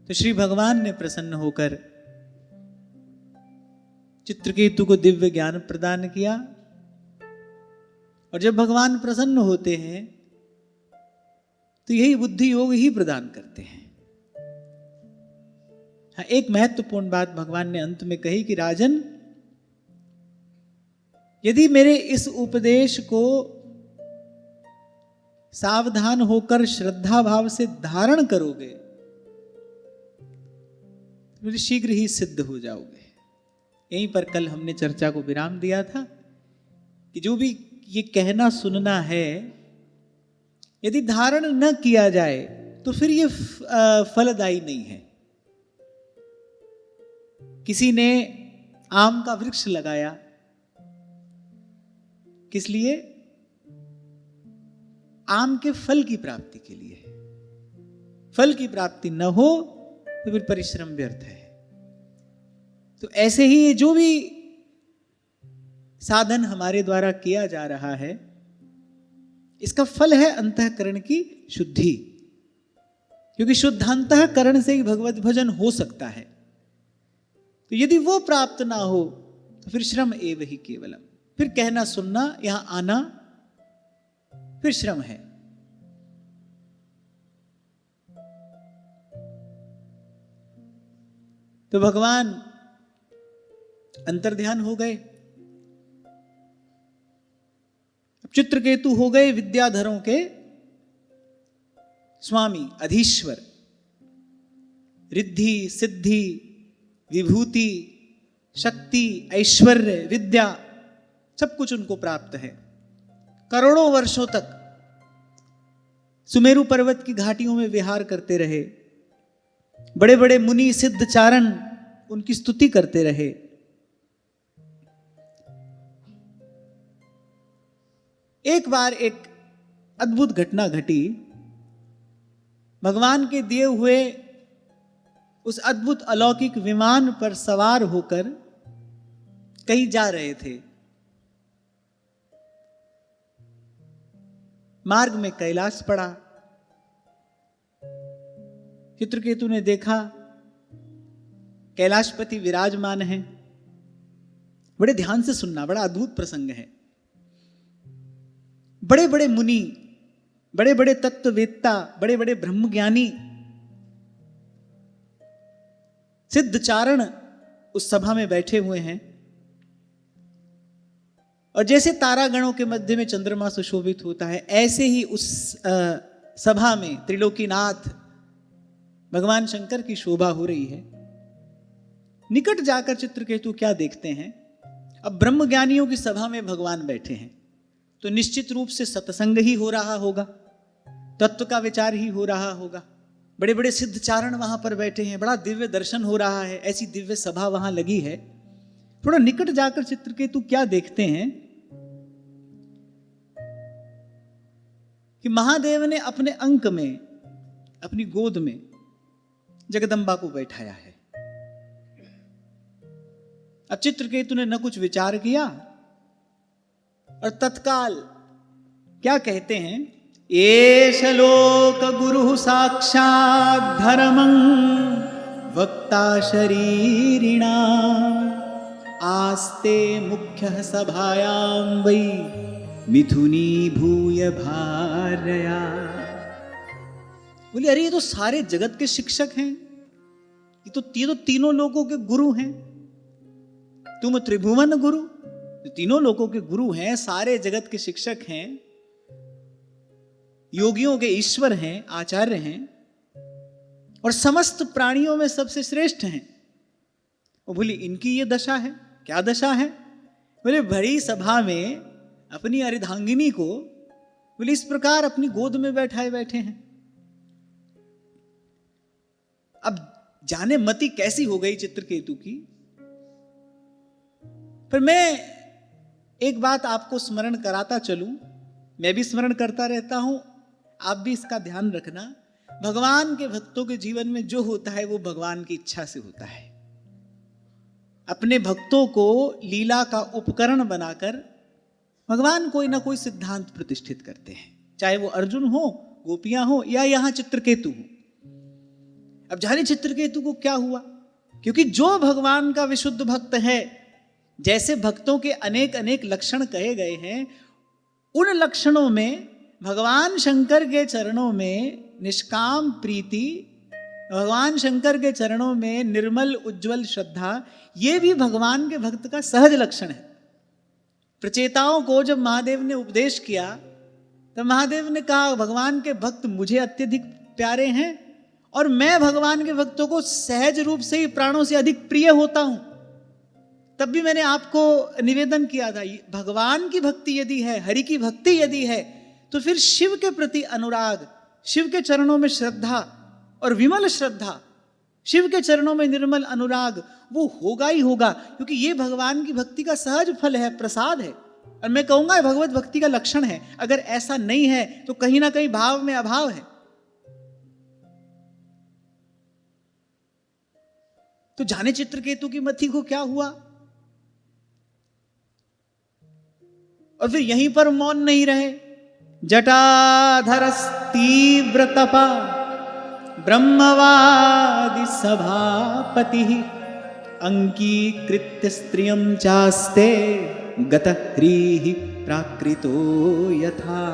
तो श्री भगवान ने प्रसन्न होकर चित्रकेतु को दिव्य ज्ञान प्रदान किया। और जब भगवान प्रसन्न होते हैं तो यही बुद्धि योग ही प्रदान करते हैं। हाँ, एक महत्वपूर्ण बात भगवान ने अंत में कही कि राजन, यदि मेरे इस उपदेश को सावधान होकर श्रद्धा भाव से धारण करोगे तो फिर शीघ्र ही सिद्ध हो जाओगे। यहीं पर कल हमने चर्चा को विराम दिया था कि जो भी ये कहना सुनना है, यदि धारण न किया जाए तो फिर ये फलदायी नहीं है। किसी ने आम का वृक्ष लगाया, किस लिए? आम के फल की प्राप्ति के लिए। फल की प्राप्ति न हो तो फिर परिश्रम व्यर्थ है। तो ऐसे ही जो भी साधन हमारे द्वारा किया जा रहा है, इसका फल है अंतःकरण की शुद्धि, क्योंकि शुद्ध अंतःकरण से ही भगवत भजन हो सकता है। तो यदि वो प्राप्त ना हो तो फिर श्रम एव ही केवलम, फिर कहना सुनना, यहां आना फिर श्रम है। तो भगवान अंतर्ध्यान हो गए। अब चित्रकेतु हो गए विद्याधरों के स्वामी, अधीश्वर। रिद्धि, सिद्धि, विभूति, शक्ति, ऐश्वर्य, विद्या, सब कुछ उनको प्राप्त है। करोड़ों वर्षों तक सुमेरु पर्वत की घाटियों में विहार करते रहे। बड़े बड़े मुनि सिद्ध चारण उनकी स्तुति करते रहे। एक बार एक अद्भुत घटना घटी। भगवान के दिए हुए उस अद्भुत अलौकिक विमान पर सवार होकर कहीं जा रहे थे। मार्ग में कैलाश पड़ा। चित्रकेतु ने देखा कैलाशपति विराजमान है। बड़े ध्यान से सुनना, बड़ा अद्भुत प्रसंग है। बड़े बड़े मुनि, बड़े बड़े तत्ववेत्ता, बड़े बड़े ब्रह्मज्ञानी, सिद्ध चारण उस सभा में बैठे हुए हैं। और जैसे तारागणों के मध्य में चंद्रमा सुशोभित होता है, ऐसे ही उस सभा में त्रिलोकीनाथ भगवान शंकर की शोभा हो रही है। निकट जाकर चित्रकेतु क्या देखते हैं? अब ब्रह्मज्ञानियों की सभा में भगवान बैठे हैं, तो निश्चित रूप से सत्संग ही हो रहा होगा, तत्व का विचार ही हो रहा होगा। बड़े बड़े सिद्ध चारण वहां पर बैठे हैं, बड़ा दिव्य दर्शन हो रहा है, ऐसी दिव्य सभा वहां लगी है। थोड़ा निकट जाकर चित्रकेतु क्या देखते हैं कि महादेव ने अपने अंक में, अपनी गोद में जगदम्बा को बैठाया है। अब चित्रकेतु ने न कुछ विचार किया और तत्काल क्या कहते हैं? एष लोक गुरु साक्षात् धर्मं वक्ता शरीरिणा आस्ते मुख्य सभायां वै मिथुनी भूय भार्या। बोले, अरे ये तो सारे जगत के शिक्षक हैं, ये तो तीनों लोगों के गुरु हैं। तुम त्रिभुवन गुरु, तीनों लोगों के गुरु हैं, सारे जगत के शिक्षक हैं, योगियों के ईश्वर हैं, आचार्य हैं, और समस्त प्राणियों में सबसे श्रेष्ठ हैं। वो बोली, इनकी ये दशा है? क्या दशा है? बोले, बड़ी सभा में अपनी अर्धांगिनी को बोले इस प्रकार अपनी गोद में बैठाए बैठे हैं। अब जाने मति कैसी हो गई चित्रकेतु की। पर मैं एक बात आपको स्मरण कराता चलूं, मैं भी स्मरण करता रहता हूं, आप भी इसका ध्यान रखना। भगवान के भक्तों के जीवन में जो होता है वो भगवान की इच्छा से होता है। अपने भक्तों को लीला का उपकरण बनाकर भगवान कोई ना कोई सिद्धांत प्रतिष्ठित करते हैं, चाहे वो अर्जुन हो, गोपियां हो, या यहां चित्रकेतु हो। अब जाने चित्रकेतु को क्या हुआ, क्योंकि जो भगवान का विशुद्ध भक्त है, जैसे भक्तों के अनेक अनेक लक्षण कहे गए हैं, उन लक्षणों में भगवान शंकर के चरणों में निष्काम प्रीति, भगवान शंकर के चरणों में निर्मल उज्जवल श्रद्धा, ये भी भगवान के भक्त का सहज लक्षण है। प्रचेताओं को जब महादेव ने उपदेश किया, तब महादेव ने कहा भगवान के भक्त मुझे अत्यधिक प्यारे हैं और मैं भगवान के भक्तों को सहज रूप से ही प्राणों से अधिक प्रिय होता हूं। तब भी मैंने आपको निवेदन किया था, भगवान की भक्ति यदि है, हरि की भक्ति यदि है, तो फिर शिव के प्रति अनुराग, शिव के चरणों में श्रद्धा और विमल श्रद्धा, शिव के चरणों में निर्मल अनुराग, वो होगा ही होगा, क्योंकि ये भगवान की भक्ति का सहज फल है, प्रसाद है। और मैं कहूंगा भगवत भक्ति का लक्षण है। अगर ऐसा नहीं है तो कहीं ना कहीं भाव में अभाव है। तो जाने चित्रकेतु की मति को क्या हुआ, और फिर यहीं पर मौन नहीं रहे। जटाधरस तीव्र तपा ब्रह्मवादि सभापति अंकीकृत्य स्त्रियं चास्ते गतह्रीः प्राकृतो यथा।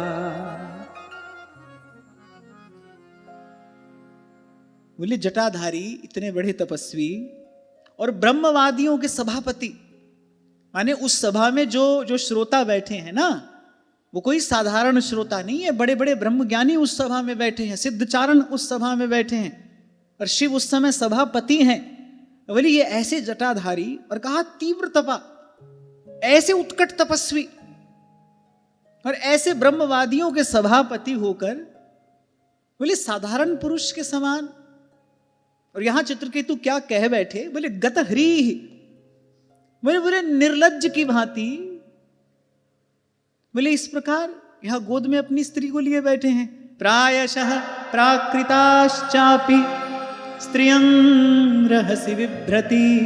बोले जटाधारी इतने बड़े तपस्वी और ब्रह्मवादियों के सभापति, माने उस सभा में जो श्रोता बैठे हैं ना, वो कोई साधारण श्रोता नहीं है, बड़े बड़े ब्रह्मज्ञानी उस सभा में बैठे हैं, सिद्धचारण उस सभा में बैठे हैं, और शिव उस समय सभापति हैं। बोले ये ऐसे जटाधारी, और कहा तीव्र तपा, ऐसे उत्कट तपस्वी और ऐसे ब्रह्मवादियों के सभापति होकर, बोले साधारण पुरुष के समान। और यहां चित्रकेतु क्या कह बैठे, बोले गतह्रीः, बोले निर्लज्ज की भांति, बोले इस प्रकार यहां गोद में अपनी स्त्री को लिए बैठे हैं। प्रायशः प्राकृताश्चापि स्त्रियं रहसि बिभ्रति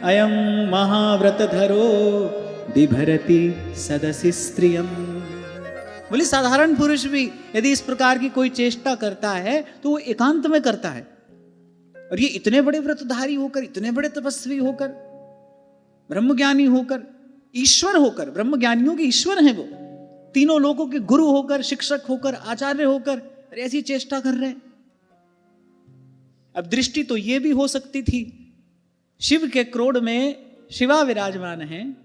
अयं महाव्रतधरो बिभरति सदसि स्त्रियं। बोले साधारण पुरुष भी यदि इस प्रकार की कोई चेष्टा करता है तो वो एकांत में करता है, और ये इतने बड़े व्रतधारी होकर, इतने बड़े तपस्वी होकर, ब्रह्मज्ञानी होकर, ईश्वर होकर, ब्रह्मज्ञानियों के ईश्वर हैं वो, तीनों लोगों के गुरु होकर, शिक्षक होकर, आचार्य होकर, ऐसी चेष्टा कर रहे हैं। अब दृष्टि तो ये भी हो सकती थी, शिव के क्रोध में शिवा विराजमान है,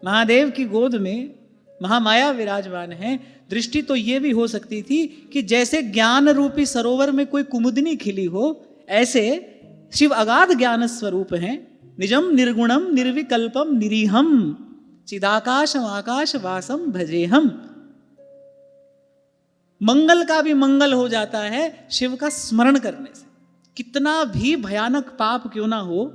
महादेव की गोद में महामाया विराजमान है। दृष्टि तो ये भी हो सकती थी कि जैसे ज्ञान रूपी सरोवर में कोई कुमुदनी खिली हो, ऐसे शिव अगाध ज्ञान स्वरूप हैं। निजम निर्गुणम निर्विकल्पम निरीहम चिदाकाशम आकाश वासम भजेहम। मंगल का भी मंगल हो जाता है शिव का स्मरण करने से। कितना भी भयानक पाप क्यों ना हो,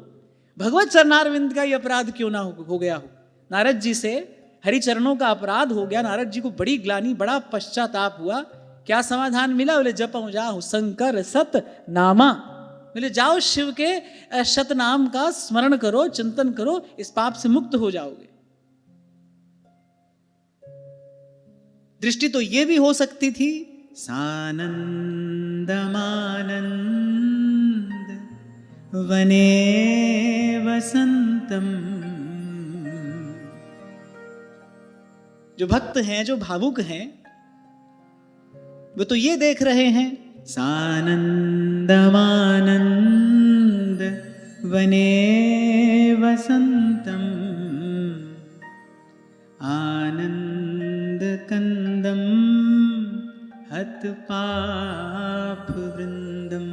भगवत चरणारविंद का ही अपराध क्यों ना हो गया हो, नारद जी से हरि चरणों का अपराध हो गया, नारद जी को बड़ी ग्लानि, बड़ा पश्चाताप हुआ। क्या समाधान मिला? बोले जपं जाओ शंकर सत नामा। बोले जाओ शिव के शत नाम का स्मरण करो, चिंतन करो, इस पाप से मुक्त हो जाओगे। दृष्टि तो ये भी हो सकती थी, सानंदमानंद वने वसंतम। जो भक्त हैं, जो भावुक हैं, वो तो ये देख रहे हैं, सानंदमानंद वने वसंतम आनंद कंदम हत पाप वृंदम।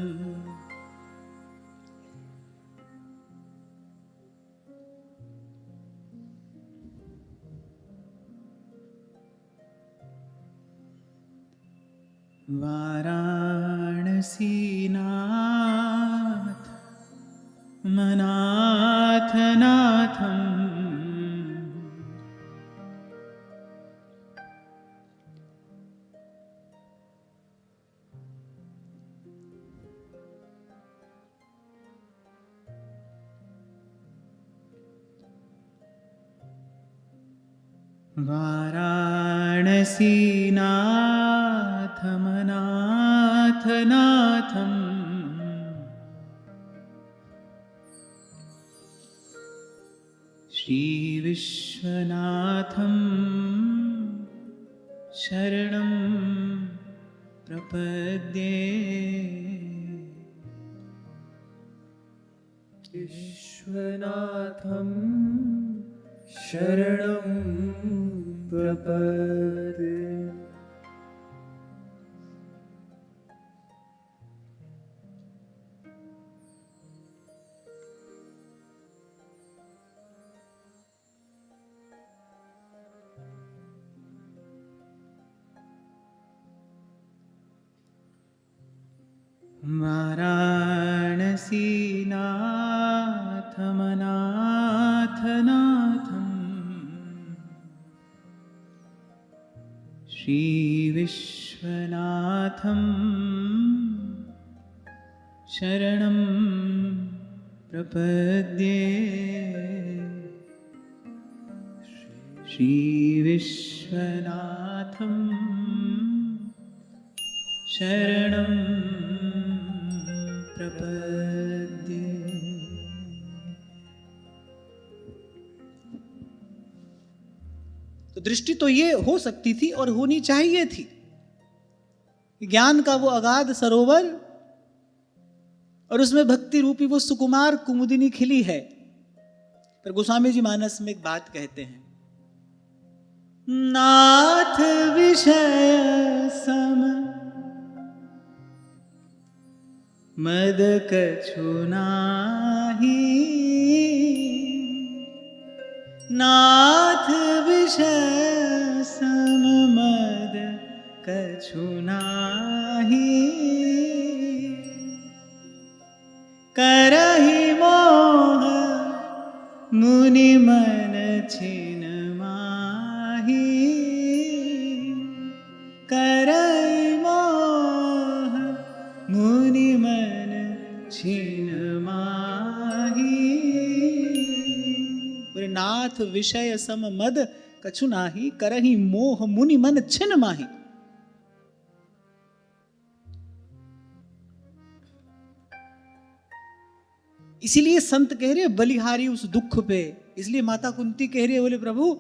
वाराणसीनाथ मनाथनाथम वाराणसीनाथमनाथनाथम् श्री विश्वनाथं शरणं प्रपद्ये। विश्वनाथं शरणं प्रपद्ये। वाराणसीनाथमनाथनाथं श्रीविश्वनाथं शरणं प्रपद्ये। श्रीविश्वनाथं शरणं प्रपद्ये। तो दृष्टि तो ये हो सकती थी और होनी चाहिए थी, ज्ञान का वो अगाध सरोवर और उसमें भक्ति रूपी वो सुकुमार कुमुदिनी खिली है। पर गोस्वामी जी मानस में एक बात कहते हैं, नाथ विषय सम मद कछु नाही, नाथ विषय सम मद कछु नाही, करहि मोह मुनि मन छिन माही, करहि मोह मुनि मन छिन माही। बोले नाथ विषय सम मद कछु नाही, करहि मोह मुनि मन छिन माही। इसीलिए संत कह रहे बलिहारी उस दुख पे, इसलिए माता कुंती कह रही है, बोले प्रभु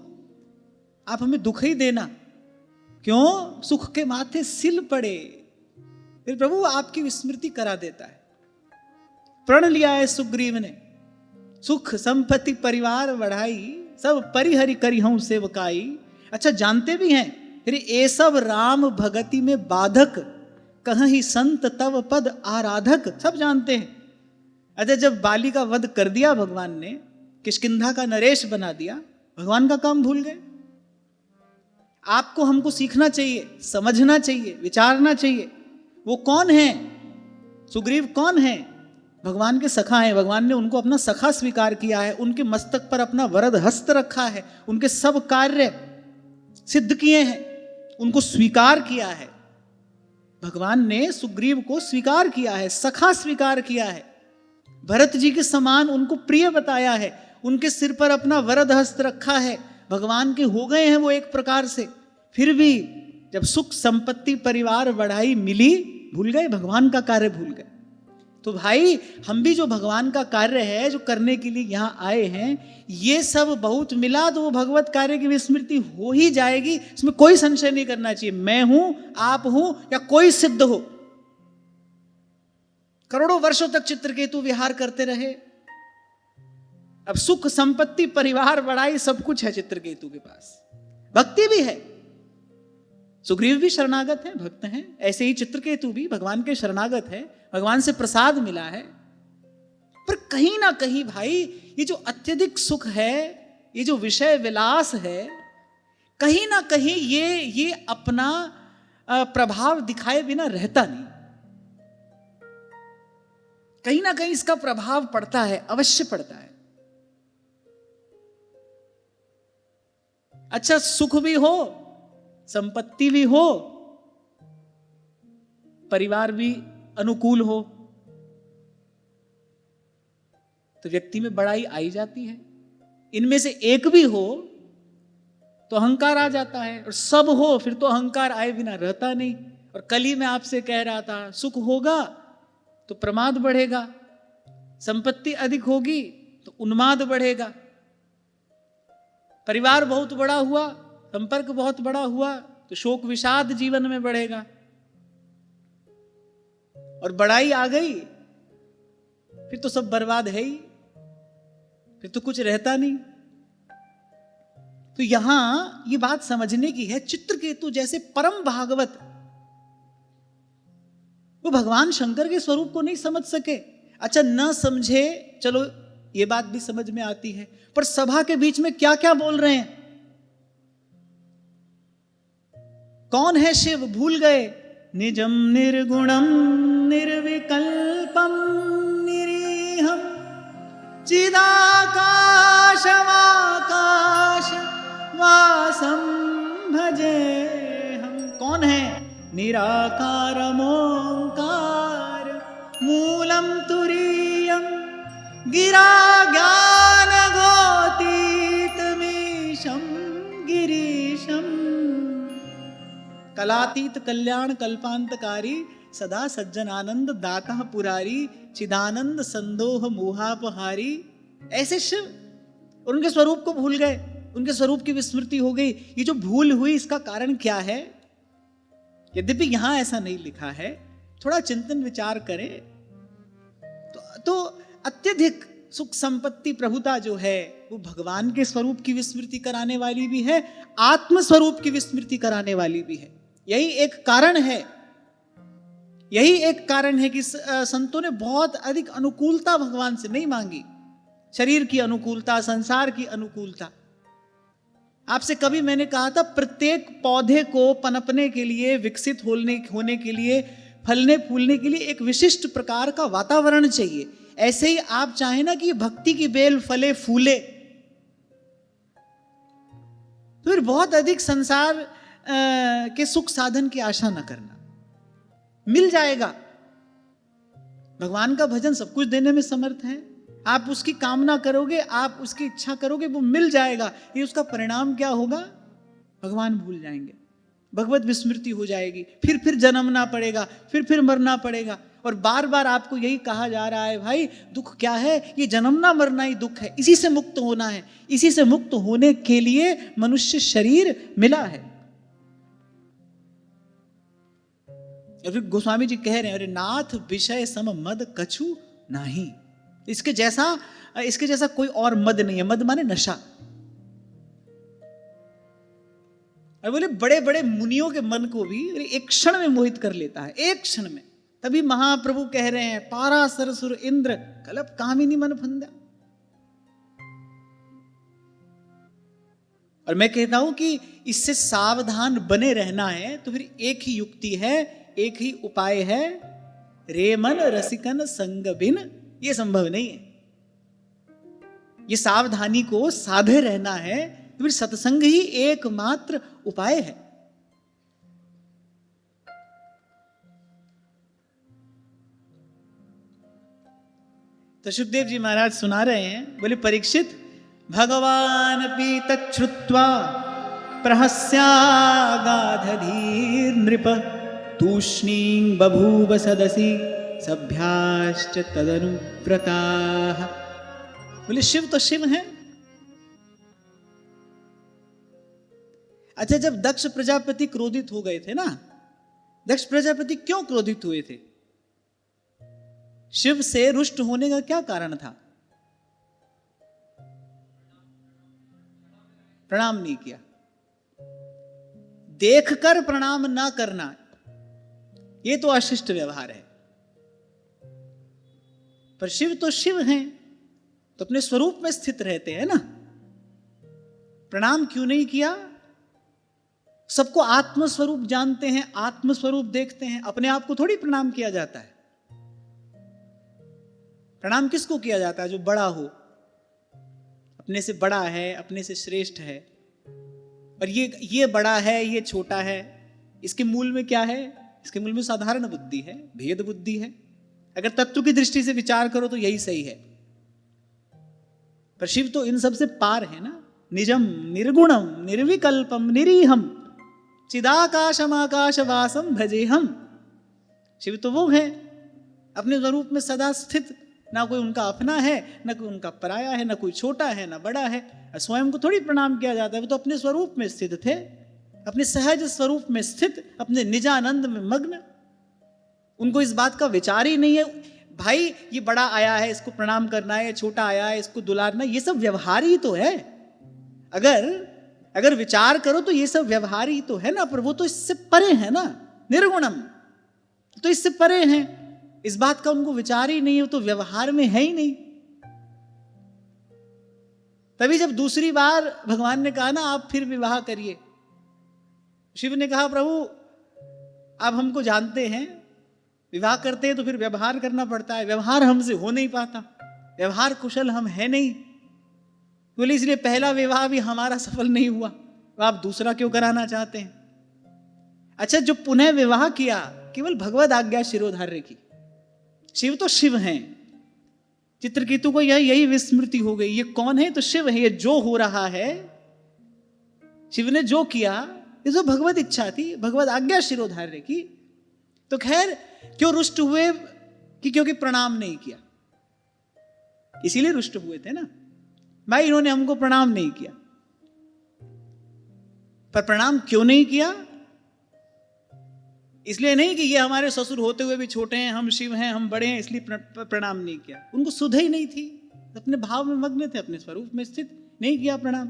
आप हमें दुख ही देना, क्यों सुख के माथे सिल पड़े। फिर प्रभु आपकी विस्मृति करा देता है। प्रण लिया है सुग्रीव ने, सुख संपत्ति परिवार बढ़ाई, सब परिहरि करिहूं सेवकाई। अच्छा जानते भी हैं फिर ये सब राम भगति में बाधक, कहीं संत तव पद आराधक, सब जानते हैं। अच्छा जब बाली का वध कर दिया भगवान ने, किष्किंधा का नरेश बना दिया, भगवान का काम भूल गए। आपको हमको सीखना चाहिए, समझना चाहिए, विचारना चाहिए। वो कौन है? सुग्रीव कौन है? भगवान के सखा हैं। भगवान ने उनको अपना सखा स्वीकार किया है, उनके मस्तक पर अपना वरद हस्त रखा है, उनके सब कार्य सिद्ध किए हैं, उनको स्वीकार किया है। भगवान ने सुग्रीव को स्वीकार किया है, सखा स्वीकार किया है, भरत जी के समान उनको प्रिय बताया है, उनके सिर पर अपना वरद हस्त रखा है। भगवान के हो गए हैं वो एक प्रकार से। फिर भी जब सुख संपत्ति परिवार बढ़ाई मिली, भूल गए, भगवान का कार्य भूल गए। तो भाई हम भी जो भगवान का कार्य है, जो करने के लिए यहाँ आए हैं, ये सब बहुत मिला तो वो भगवत कार्य की विस्मृति हो ही जाएगी, इसमें कोई संशय नहीं करना चाहिए। मैं हूं, आप हूं या कोई सिद्ध हो, करोड़ों वर्षों तक चित्रकेतु विहार करते रहे, अब सुख संपत्ति परिवार बढ़ाई सब कुछ है चित्रकेतु के पास, भक्ति भी है। सुग्रीव भी शरणागत हैं, भक्त हैं, ऐसे ही चित्रकेतु भी भगवान के शरणागत है, भगवान से प्रसाद मिला है। पर कहीं ना कहीं भाई ये जो अत्यधिक सुख है, ये जो विषय विलास है, कहीं ना कहीं ये अपना प्रभाव दिखाए बिना रहता नहीं। कहीं ना कहीं इसका प्रभाव पड़ता है, अवश्य पड़ता है। अच्छा सुख भी हो, संपत्ति भी हो, परिवार भी अनुकूल हो, तो व्यक्ति में बड़ाई आई जाती है। इनमें से एक भी हो तो अहंकार आ जाता है, और सब हो फिर तो अहंकार आए बिना रहता नहीं। और कल ही मैं आपसे कह रहा था, सुख होगा तो प्रमाद बढ़ेगा, संपत्ति अधिक होगी तो उन्माद बढ़ेगा। परिवार बहुत बड़ा हुआ, संपर्क बहुत बड़ा हुआ, तो शोक विषाद जीवन में बढ़ेगा। और बड़ाई आ गई फिर तो सब बर्बाद है ही, फिर तो कुछ रहता नहीं। तो यहां ये बात समझने की है, चित्रकेतु जैसे परम भागवत वो भगवान शंकर के स्वरूप को नहीं समझ सके। अच्छा, न समझे, चलो ये बात भी समझ में आती है, पर सभा के बीच में क्या क्या बोल रहे हैं, कौन है शिव, भूल गए। निजम निर्गुणम निर्विकल्पम निरीहम चिदाकाशमाकाश वासम भजे हम। कौन है? निराकारमोंकार मूलम तुरीयम गिरा ज्ञान गोतीतमीशम गिरीशम। कलातीत कल्याण कल्पांतकारी सदा सज्जन आनंद दाता पुरारी चिदानंद संदोह मोहापहारी। ऐसे शिव, और उनके स्वरूप को भूल गए, उनके स्वरूप की विस्मृति हो गई। ये जो भूल हुई इसका कारण क्या है? यद्यपि यहां ऐसा नहीं लिखा है, थोड़ा चिंतन विचार करें तो अत्यधिक सुख संपत्ति प्रभुता जो है वो भगवान के स्वरूप की विस्मृति कराने वाली भी है, आत्म स्वरूप की विस्मृति कराने वाली भी है। यही एक कारण है, यही एक कारण है कि संतों ने बहुत अधिक अनुकूलता भगवान से नहीं मांगी। शरीर की अनुकूलता, संसार की अनुकूलता। आपसे कभी मैंने कहा था, प्रत्येक पौधे को पनपने के लिए, विकसित होने के लिए, फलने फूलने के लिए एक विशिष्ट प्रकार का वातावरण चाहिए। ऐसे ही आप चाहें ना कि भक्ति की बेल फले फूले, तो फिर बहुत अधिक संसार के सुख साधन की आशा न करना, मिल जाएगा। भगवान का भजन सब कुछ देने में समर्थ है। आप उसकी कामना करोगे, आप उसकी इच्छा करोगे, वो मिल जाएगा। ये उसका परिणाम क्या होगा? भगवान भूल जाएंगे, भगवत विस्मृति हो जाएगी, फिर जन्मना पड़ेगा, फिर मरना पड़ेगा। और बार बार आपको यही कहा जा रहा है, भाई दुख क्या है? ये जन्मना मरना ही दुख है, इसी से मुक्त होना है। इसी से मुक्त होने के लिए मनुष्य शरीर मिला है। और फिर गोस्वामी जी कह रहे हैं, अरे नाथ विषय सम मद कछु नहीं। इसके जैसा कोई और मद नहीं है। मद माने नशा। और बोले बड़े बड़े मुनियों के मन को भी एक क्षण में मोहित कर लेता है, एक क्षण में। तभी महाप्रभु कह रहे हैं, पारा सरसुर इंद्र कलप कामिनी मन फंदा। और मैं कहता हूं कि इससे सावधान बने रहना है तो फिर एक ही युक्ति है, एक ही उपाय है, रे मन रसिकन संग बिन। ये संभव नहीं है। ये सावधानी को साधे रहना है तो फिर सत्संग ही एकमात्र उपाय है। तो सुखदेव जी महाराज सुना रहे हैं, बोले परीक्षित, भगवान पी तच्छ्रुत्वा प्रहस्यागाधधीर नृप तूष्णीं बभूव सदसि सभ्याश्च तदनुव्रताः। बोले शिव तो शिव हैं। अच्छा, जब दक्ष प्रजापति क्रोधित हो गए थे ना, दक्ष प्रजापति क्यों क्रोधित हुए थे? शिव से रुष्ट होने का क्या कारण था? प्रणाम नहीं किया। देखकर प्रणाम ना करना, यह तो अशिष्ट व्यवहार है। पर शिव तो शिव हैं, तो अपने स्वरूप में स्थित रहते हैं ना। प्रणाम क्यों नहीं किया? सबको आत्मस्वरूप जानते हैं, आत्मस्वरूप देखते हैं। अपने आप को थोड़ी प्रणाम किया जाता है। प्रणाम किसको किया जाता है? जो बड़ा हो, अपने से बड़ा है, अपने से श्रेष्ठ है। और ये बड़ा है, ये छोटा है, इसके मूल में क्या है? इसके मूल में साधारण बुद्धि है, भेद बुद्धि है। अगर तत्व की दृष्टि से विचार करो तो यही सही है। पर शिव तो इन सब से पार है ना। निजम निर्गुणम निर्विकल्पम निरीहम चिदाकाशम आकाशवासम भजे हम। शिव तो वो है अपने स्वरूप में सदा स्थित, ना कोई उनका अपना है, ना कोई उनका पराया है, ना कोई छोटा है, ना बड़ा है। स्वयं को थोड़ी प्रणाम किया जाता है, वो तो अपने स्वरूप में स्थित थे, अपने सहज स्वरूप में स्थित, अपने निजानंद में मग्न। उनको इस बात का विचार ही नहीं है भाई ये बड़ा आया है इसको प्रणाम करना है, छोटा आया है इसको दुलारना, ये सब व्यवहार ही तो है। अगर विचार करो तो ये सब व्यवहार ही तो है ना, पर वो तो इससे परे है ना, निर्गुणम तो इससे परे हैं। इस बात का उनको विचार ही नहीं है, वो तो व्यवहार में है ही नहीं। तभी जब दूसरी बार भगवान ने कहा ना आप फिर विवाह करिए, शिव ने कहा प्रभु आप हमको जानते हैं, विवाह करते हैं तो फिर व्यवहार करना पड़ता है, व्यवहार हमसे हो नहीं पाता, व्यवहार कुशल हम है नहीं, बोले इसलिए पहला विवाह भी हमारा सफल नहीं हुआ, तो आप दूसरा क्यों कराना चाहते हैं। अच्छा जो पुनः विवाह किया केवल भगवद आज्ञा शिरोधार्य की, शिव तो शिव हैं, चित्रकेतु को यही विस्मृति हो गई, ये कौन है तो शिव है, ये जो हो रहा है शिव ने जो किया ये तो भगवत इच्छा थी, भगवत आज्ञा शिरोधार्य की। तो खैर क्यों रुष्ट हुए कि क्योंकि प्रणाम नहीं किया, इसीलिए रुष्ट हुए थे ना भाई, इन्होंने हमको प्रणाम नहीं किया। पर प्रणाम क्यों नहीं किया, इसलिए नहीं कि ये हमारे ससुर होते हुए भी छोटे हैं, हम शिव हैं, हम बड़े हैं, इसलिए प्रणाम नहीं किया। उनको सुध ही नहीं थी, अपने भाव में मग्न थे, अपने स्वरूप में स्थित, नहीं किया प्रणाम।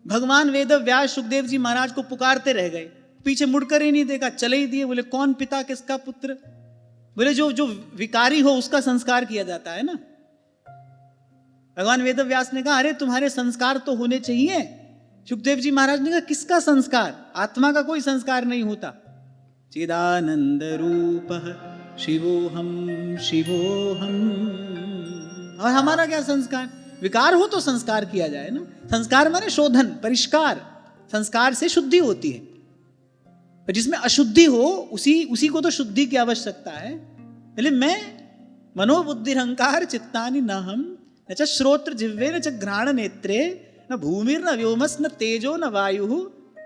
भगवान वेद व्यास सुखदेव जी महाराज को पुकारते रह गए, पीछे मुड़कर ही नहीं देखा, चले ही दिए। बोले कौन पिता किसका पुत्र, बोले जो विकारी हो उसका संस्कार किया जाता है ना। भगवान वेद व्यास ने कहा अरे तुम्हारे संस्कार तो होने चाहिए। सुखदेव जी महाराज ने कहा किसका संस्कार, आत्मा का कोई संस्कार नहीं होता। चिदानंद रूप शिवोहम शिवोहम, और हमारा क्या संस्कार, विकार हो तो संस्कार किया जाए ना। संस्कार माने शोधन परिष्कार, संस्कार से शुद्धि होती है, पर जिसमें अशुद्धि हो उसी को तो शुद्धि की आवश्यकता है। पहले मैं मनोबुद्धि अहंकार चित्तानि न हम न च श्रोत्र जिह्वे न च घ्राण नेत्रे न भूमिर न व्योमस न तेजो न वायु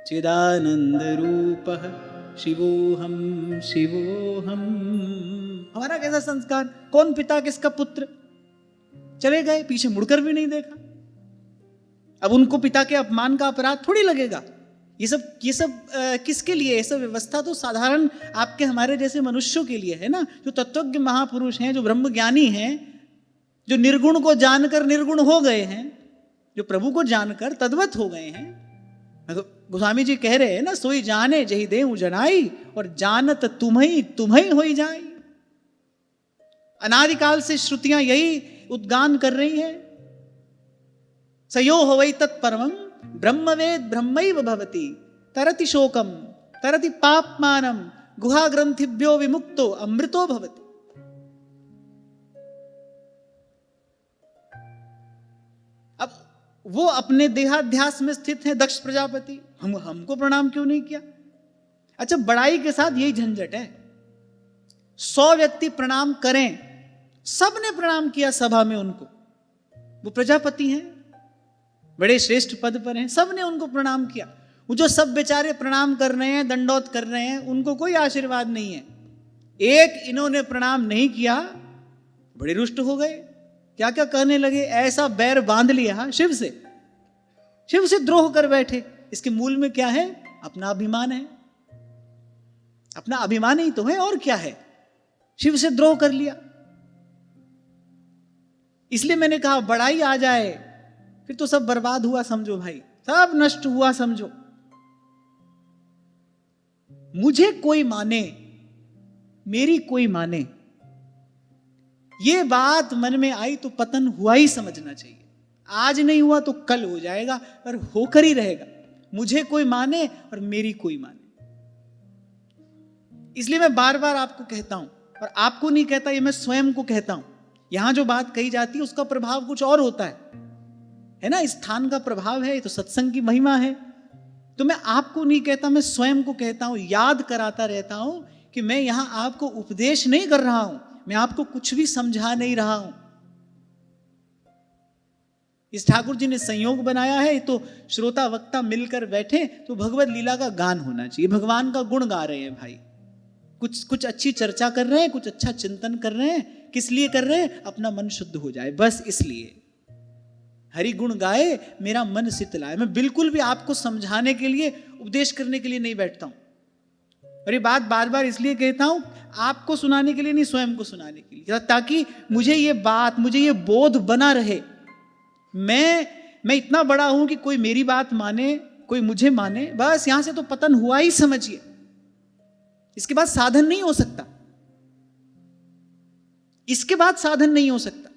चिदानंद रूप शिवोहम शिवोहम। हमारा कैसा संस्कार, कौन पिता किसका पुत्र, चले गए पीछे मुड़कर भी नहीं देखा। अब उनको पिता के अपमान का अपराध थोड़ी लगेगा। ये सब किसके लिए, ये सब व्यवस्था तो साधारण आपके हमारे जैसे मनुष्यों के लिए है ना, जो तत्वज्ञ महापुरुष हैं, जो ब्रह्मज्ञानी हैं, जो निर्गुण को जानकर निर्गुण हो गए हैं, जो प्रभु को जानकर तद्वत हो गए हैं। गोस्वामी जी कह रहे हैं ना, सोई जाने जही देहु जनाई और जानत तुम्हें होई जाई। अनादिकाल से श्रुतियां यही उद्गान कर रही है। सयो होवै तत्परमं ब्रह्मवेद ब्रह्मैव भवति तरति शोकम तरति पापमानम गुहा ग्रंथिभ्यो विमुक्तो अमृतो भवति। अब वो अपने देहाध्यास में स्थित है दक्ष प्रजापति, हमको प्रणाम क्यों नहीं किया। अच्छा बड़ाई के साथ यही झंझट है, 100 व्यक्ति प्रणाम करें, सबने प्रणाम किया सभा में उनको, वो प्रजापति हैं, बड़े श्रेष्ठ पद पर हैं, सबने उनको प्रणाम किया। वो जो सब बेचारे प्रणाम कर रहे हैं, दंडौत कर रहे हैं, उनको कोई आशीर्वाद नहीं है। एक इन्होंने प्रणाम नहीं किया, बड़े रुष्ट हो गए, क्या क्या कहने लगे, ऐसा बैर बांध लिया शिव से द्रोह कर बैठे। इसके मूल में क्या है, अपना अभिमान है, अपना अभिमान ही तो है, और क्या है, शिव से द्रोह कर लिया। इसलिए मैंने कहा बड़ाई आ जाए फिर तो सब बर्बाद हुआ समझो भाई, सब नष्ट हुआ समझो। मुझे कोई माने, मेरी कोई माने, ये बात मन में आई तो पतन हुआ ही समझना चाहिए। आज नहीं हुआ तो कल हो जाएगा, पर होकर ही रहेगा। मुझे कोई माने और मेरी कोई माने, इसलिए मैं बार बार आपको कहता हूं, और आपको नहीं कहता, ये मैं स्वयं को कहता हूं। यहां जो बात कही जाती है उसका प्रभाव कुछ और होता है ना, इस स्थान का प्रभाव है, ये तो सत्संग की महिमा है। तो मैं आपको नहीं कहता, मैं स्वयं को कहता हूं, याद कराता रहता हूं कि मैं यहां आपको उपदेश नहीं कर रहा हूं, मैं आपको कुछ भी समझा नहीं रहा हूं। इस ठाकुर जी ने संयोग बनाया है, तो श्रोता वक्ता मिलकर बैठे तो भगवत लीला का गान होना चाहिए, भगवान का गुण गा रहे हैं भाई, कुछ अच्छी चर्चा कर रहे हैं, कुछ अच्छा चिंतन कर रहे हैं, किस लिए कर रहे हैं? अपना मन शुद्ध हो जाए, बस इसलिए। हरि गुण गाए मेरा मन शीतलाए। मैं बिल्कुल भी आपको समझाने के लिए, उपदेश करने के लिए नहीं बैठता हूं। और ये बात बार बार इसलिए कहता हूं, आपको सुनाने के लिए नहीं, स्वयं को सुनाने के लिए, ताकि मुझे ये बात, मुझे ये बोध बना रहे। मैं इतना बड़ा हूं कि कोई मेरी बात माने, कोई मुझे माने, बस यहां से तो पतन हुआ ही समझिए। इसके बाद साधन नहीं हो सकता, इसके बाद साधन नहीं हो सकता।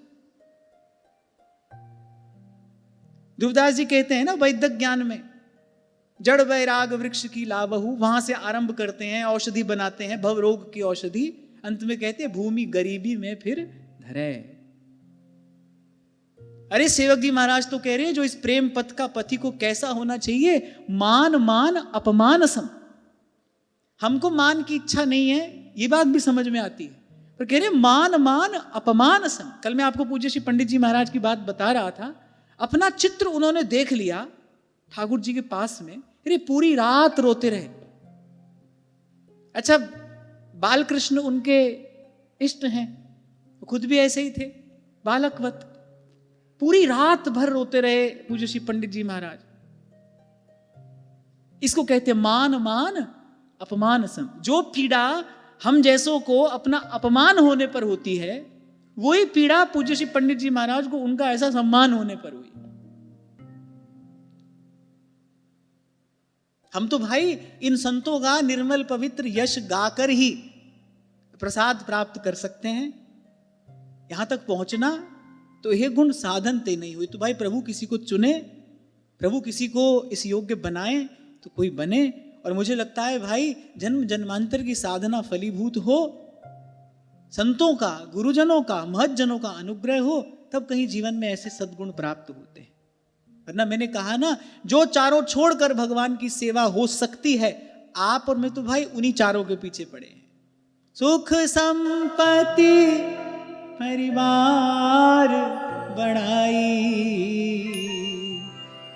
ध्रुवदास जी कहते हैं ना वैदिक ज्ञान में, जड़ वैराग वृक्ष की लावहु, वहां से आरंभ करते हैं, औषधि बनाते हैं, भव रोग की औषधि, अंत में कहते हैं भूमि गरीबी में फिर धरे। अरे सेवक जी महाराज तो कह रहे हैं जो इस प्रेम पथ का पथी को कैसा होना चाहिए, मान मान अपमान सम। हमको मान की इच्छा नहीं है, ये बात भी समझ में आती है, पर कह रहे मान मान अपमान सम। कल मैं आपको पूज्य श्री पंडित जी महाराज की बात बता रहा था, अपना चित्र उन्होंने देख लिया ठाकुर जी के पास में, अरे पूरी रात रोते रहे। अच्छा, बाल कृष्ण उनके इष्ट हैं, खुद भी ऐसे ही थे बालकवत, पूरी रात भर रोते रहे पूज्य श्री पंडित जी महाराज। इसको कहते मान मान अपमान सम। जो पीड़ा हम जैसों को अपना अपमान होने पर होती है, वही पीड़ा पूज्य श्री पंडित जी महाराज को उनका ऐसा सम्मान होने पर हुई। हम तो भाई इन संतों का निर्मल पवित्र यश गाकर ही प्रसाद प्राप्त कर सकते हैं। यहां तक पहुंचना तो यह गुण साधन ते नहीं हुई। तो भाई प्रभु किसी को चुने, प्रभु किसी को इस योग्य बनाए तो कोई बने। और मुझे लगता है भाई जन्म जन्मांतर की साधना फलीभूत हो, संतों का, गुरुजनों का, महज्जनों का अनुग्रह हो, तब कहीं जीवन में ऐसे सद्गुण प्राप्त होते हैं। वरना मैंने कहा ना, जो चारों छोड़कर भगवान की सेवा हो सकती है, आप और मैं तो भाई उन्हीं चारों के पीछे पड़े हैं। सुख संपत्ति परिवार बढ़ाई,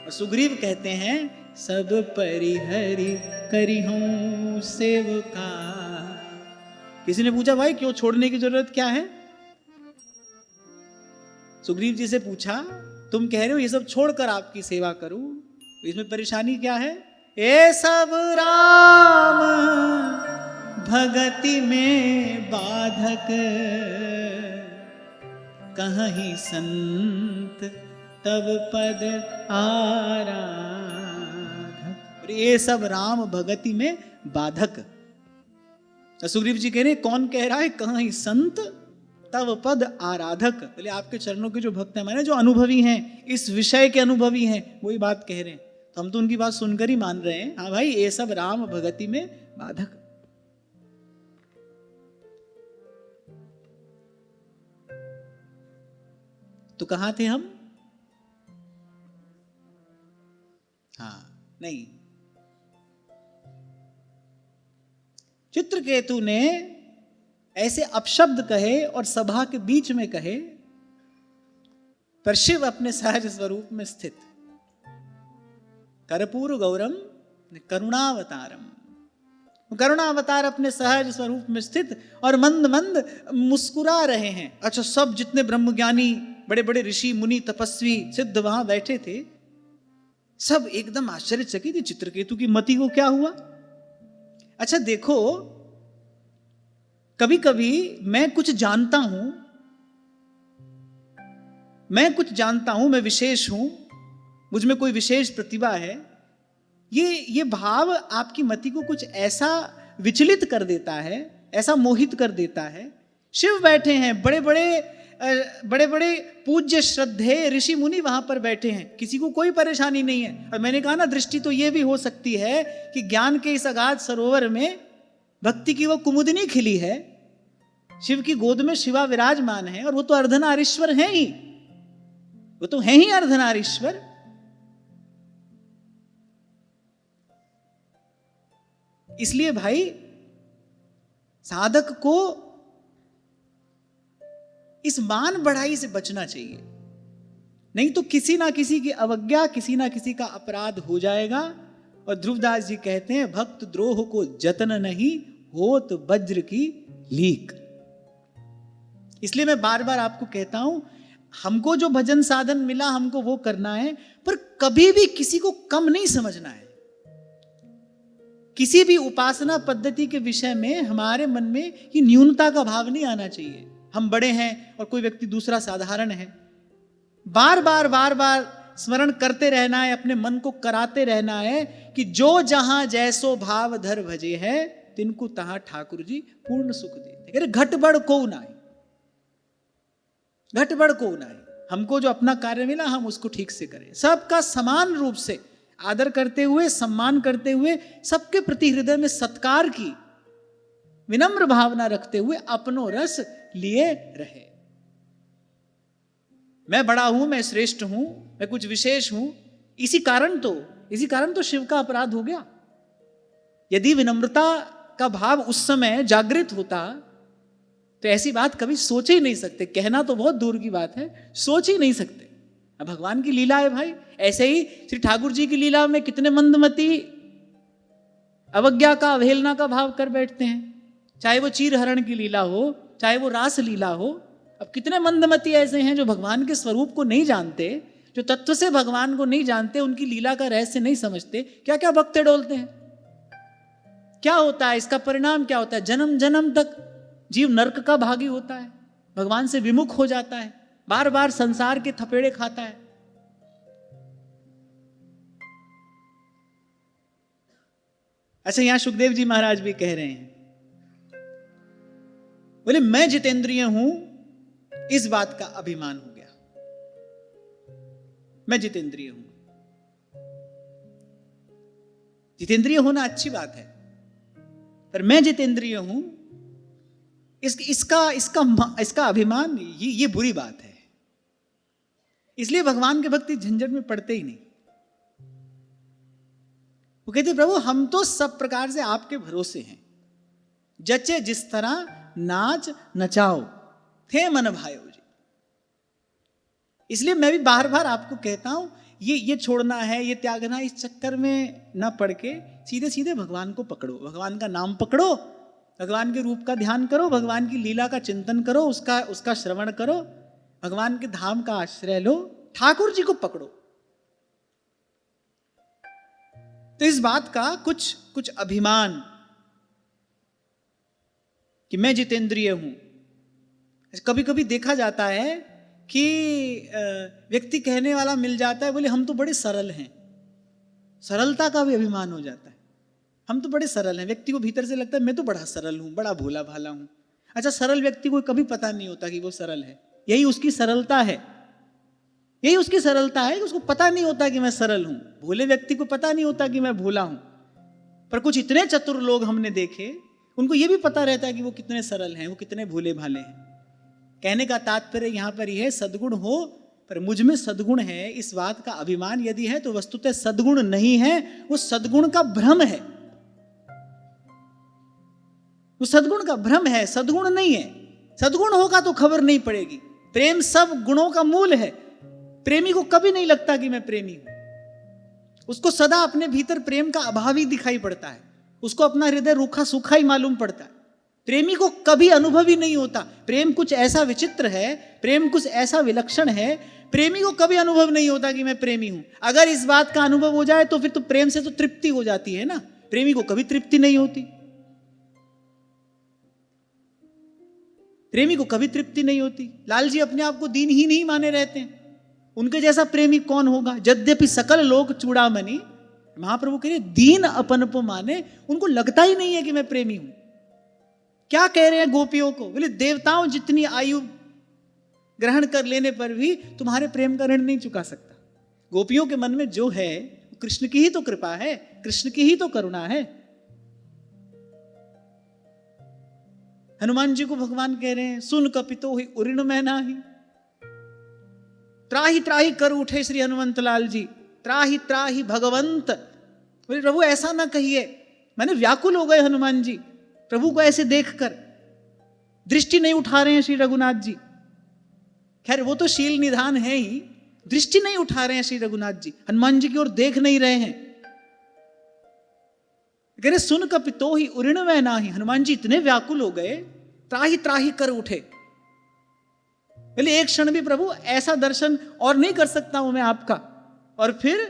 और सुग्रीव कहते हैं सब परिहरि करिहूं सेवका। किसी ने पूछा भाई क्यों छोड़ने की जरूरत क्या है? सुग्रीव जी से पूछा, तुम कह रहे हो ये सब छोड़कर आपकी सेवा करूं, इसमें परेशानी क्या है? ये सब राम भगति में बाधक, कहीं संत तब पद आराधक। ये सब राम भगति में बाधक। सुग्रीव जी कह रहे कौन कह रहा है? कहीं संत तब पद आराधक। बोले आपके चरणों के जो भक्त हैं, माने जो अनुभवी हैं, इस विषय के अनुभवी हैं, वही बात कह रहे हैं। तो हम तो उनकी बात सुनकर ही मान रहे हैं, हाँ भाई ये सब राम भगति में बाधक। तो कहां थे हम? हाँ, नहीं, चित्रकेतु ने ऐसे अपशब्द कहे और सभा के बीच में कहे, पर शिव अपने सहज स्वरूप में स्थित, कर्पूर गौरम करुणावतारम, करुणावतार अपने सहज स्वरूप में स्थित और मंद मंद मुस्कुरा रहे हैं। अच्छा, सब जितने ब्रह्मज्ञानी बड़े बड़े ऋषि मुनि तपस्वी सिद्ध वहां बैठे थे, सब एकदम आश्चर्यचकित, चित्रकेतु की मति को क्या हुआ? अच्छा देखो, कभी कभी मैं कुछ जानता हूं, मैं विशेष हूं, मुझ में कोई विशेष प्रतिभा है, ये भाव आपकी मति को कुछ ऐसा विचलित कर देता है, ऐसा मोहित कर देता है। शिव बैठे हैं, बड़े बड़े पूज्य श्रद्धेय ऋषि मुनि वहां पर बैठे हैं, किसी को कोई परेशानी नहीं है। और मैंने कहा ना, दृष्टि तो ये भी हो सकती है कि ज्ञान के इस अगाध सरोवर में भक्ति की वो कुमुदिनी खिली है, शिव की गोद में शिवा विराजमान है, और वो तो अर्धनारीश्वर हैं ही, वो तो हैं ही अर्धनारीश्वर। इसलिए भाई साधक को इस मान बढ़ाई से बचना चाहिए, नहीं तो किसी ना किसी की अवज्ञा, किसी ना किसी का अपराध हो जाएगा। और ध्रुवदास जी कहते हैं, भक्त द्रोह को जतन नहीं होत वज्र की लीक। इसलिए मैं बार बार आपको कहता हूं, हमको जो भजन साधन मिला हमको वो करना है, पर कभी भी किसी को कम नहीं समझना है। किसी भी उपासना पद्धति के विषय में हमारे मन में ये न्यूनता का भाव नहीं आना चाहिए। हम बड़े हैं और कोई व्यक्ति दूसरा साधारण है। बार बार स्मरण करते रहना है, अपने मन को कराते रहना है कि जो जहां जैसो भाव धर भजे है, तिनको तहां ठाकुर जी पूर्ण सुख देते। अरे घट बढ़ को ना है, घट बढ़ को ना है। हमको जो अपना कार्य मिला हम उसको ठीक से करें, सबका समान रूप से आदर करते हुए, सम्मान करते हुए, सबके प्रति हृदय में सत्कार की विनम्र भावना रखते हुए अपनो रस लिए रहे। मैं बड़ा हूं, मैं श्रेष्ठ हूं, मैं कुछ विशेष हूं, इसी कारण तो शिव का अपराध हो गया। यदि विनम्रता का भाव उस समय जागृत होता तो ऐसी बात कभी सोच ही नहीं सकते। कहना तो बहुत दूर की बात है, सोच ही नहीं सकते। अब भगवान की लीला है भाई। ऐसे ही श्री ठाकुर जी की लीला में कितने मंदमती अवज्ञा का, अवहेलना का भाव कर बैठते हैं। चाहे वो चीरहरण की लीला हो, चाहे वो रास लीला हो। अब कितने मंदमती ऐसे हैं जो भगवान के स्वरूप को नहीं जानते, जो तत्व से भगवान को नहीं जानते, उनकी लीला का रहस्य नहीं समझते। क्या क्या बकते डोलते हैं। क्या होता है इसका परिणाम, क्या होता है? जन्म जन्म तक जीव नरक का भागी होता है, भगवान से विमुख हो जाता है, बार बार संसार के थपेड़े खाता है। अच्छा, यहां सुखदेव जी महाराज भी कह रहे हैं, बोले मैं जितेंद्रिय हूं, इस बात का अभिमान हो गया। मैं जितेंद्रिय हूं। जितेंद्रिय होना अच्छी बात है, पर मैं जितेंद्रिय हूं, इसका अभिमान, ये बुरी बात है। इसलिए भगवान के भक्ति झंझट में पड़ते ही नहीं। वो कहते प्रभु हम तो सब प्रकार से आपके भरोसे हैं, जचे जिस तरह नाच नचाओ थे मन भायो जी। इसलिए मैं भी बार बार आपको कहता हूं, ये छोड़ना है, ये त्यागना, इस चक्कर में ना पड़ के सीधे सीधे भगवान को पकड़ो, भगवान का नाम पकड़ो, भगवान के रूप का ध्यान करो, भगवान की लीला का चिंतन करो, उसका श्रवण करो, भगवान के धाम का आश्रय लो, ठाकुर जी को पकड़ो। तो इस बात का कुछ अभिमान कि मैं जितेंद्रिय हूं। कभी कभी देखा जाता है कि व्यक्ति कहने वाला मिल जाता है, बोले हम तो बड़े सरल हैं। सरलता का भी अभिमान हो जाता है, हम तो बड़े सरल हैं। व्यक्ति को भीतर से लगता है मैं तो बड़ा सरल हूं, बड़ा भोला भाला हूं। अच्छा, सरल व्यक्ति को कभी पता नहीं होता कि वो सरल है। यही उसकी सरलता है, यही उसकी सरलता है कि उसको पता नहीं होता कि मैं सरल हूं। भोले व्यक्ति को पता नहीं होता कि मैं भोला हूं। पर कुछ इतने चतुर लोग हमने देखे, उनको यह भी पता रहता है कि वो कितने सरल हैं, वो कितने भोले भाले हैं। कहने का तात्पर्य यहां पर यह है, सद्गुण हो पर मुझ में सद्गुण है, इस बात का अभिमान यदि है तो वस्तुतः सद्गुण नहीं है, वो सद्गुण का भ्रम है। वो सद्गुण का भ्रम है, सद्गुण नहीं है। सद्गुण होगा तो खबर नहीं पड़ेगी। प्रेम सब गुणों का मूल है। प्रेमी को कभी नहीं लगता कि मैं प्रेमी हूं। उसको सदा अपने भीतर प्रेम का अभाव ही दिखाई पड़ता है। उसको अपना हृदय रूखा सूखा ही मालूम पड़ता है। प्रेमी को कभी अनुभव ही नहीं होता। प्रेम कुछ ऐसा विचित्र है, प्रेम कुछ ऐसा विलक्षण है, प्रेमी को कभी अनुभव नहीं होता कि मैं प्रेमी हूं। अगर इस बात का अनुभव हो जाए तो फिर तो प्रेम से तो तृप्ति हो जाती है ना। प्रेमी को कभी तृप्ति नहीं होती, प्रेमी को कभी तृप्ति नहीं होती। लाल जी अपने आप को दीन ही नहीं माने रहते हैं। उनके जैसा प्रेमी कौन होगा? यद्यपि सकल लोग चूड़ामणि, महाप्रभु कह रहे दीन अपनपो माने, उनको लगता ही नहीं है कि मैं प्रेमी हूं। क्या कह रहे हैं गोपियों को? बोले देवताओं जितनी आयु ग्रहण कर लेने पर भी तुम्हारे प्रेम का ऋण नहीं चुका सकता। गोपियों के मन में जो है कृष्ण की ही तो कृपा है, कृष्ण की ही तो करुणा है। हनुमान जी को भगवान कह रहे हैं सुन कपितो ही उऋण में नाही, त्राही त्राही कर उठे श्री हनुमंत लाल जी, त्राही त्राही भगवंत। बोले प्रभु ऐसा ना कहिए, मैंने व्याकुल हो गए हनुमान जी प्रभु को ऐसे देखकर। दृष्टि नहीं उठा रहे हैं श्री रघुनाथ जी। खैर वो तो शील निधान है ही, दृष्टि नहीं उठा रहे हैं श्री रघुनाथ जी, हनुमान जी की ओर देख नहीं रहे हैं। कह रहे सुन कपितो ही उऋण में नाही। हनुमान जी इतने व्याकुल हो गए, त्राही त्राही कर उठे। बोले एक क्षण भी प्रभु ऐसा दर्शन और नहीं कर सकता हूं मैं आपका। और फिर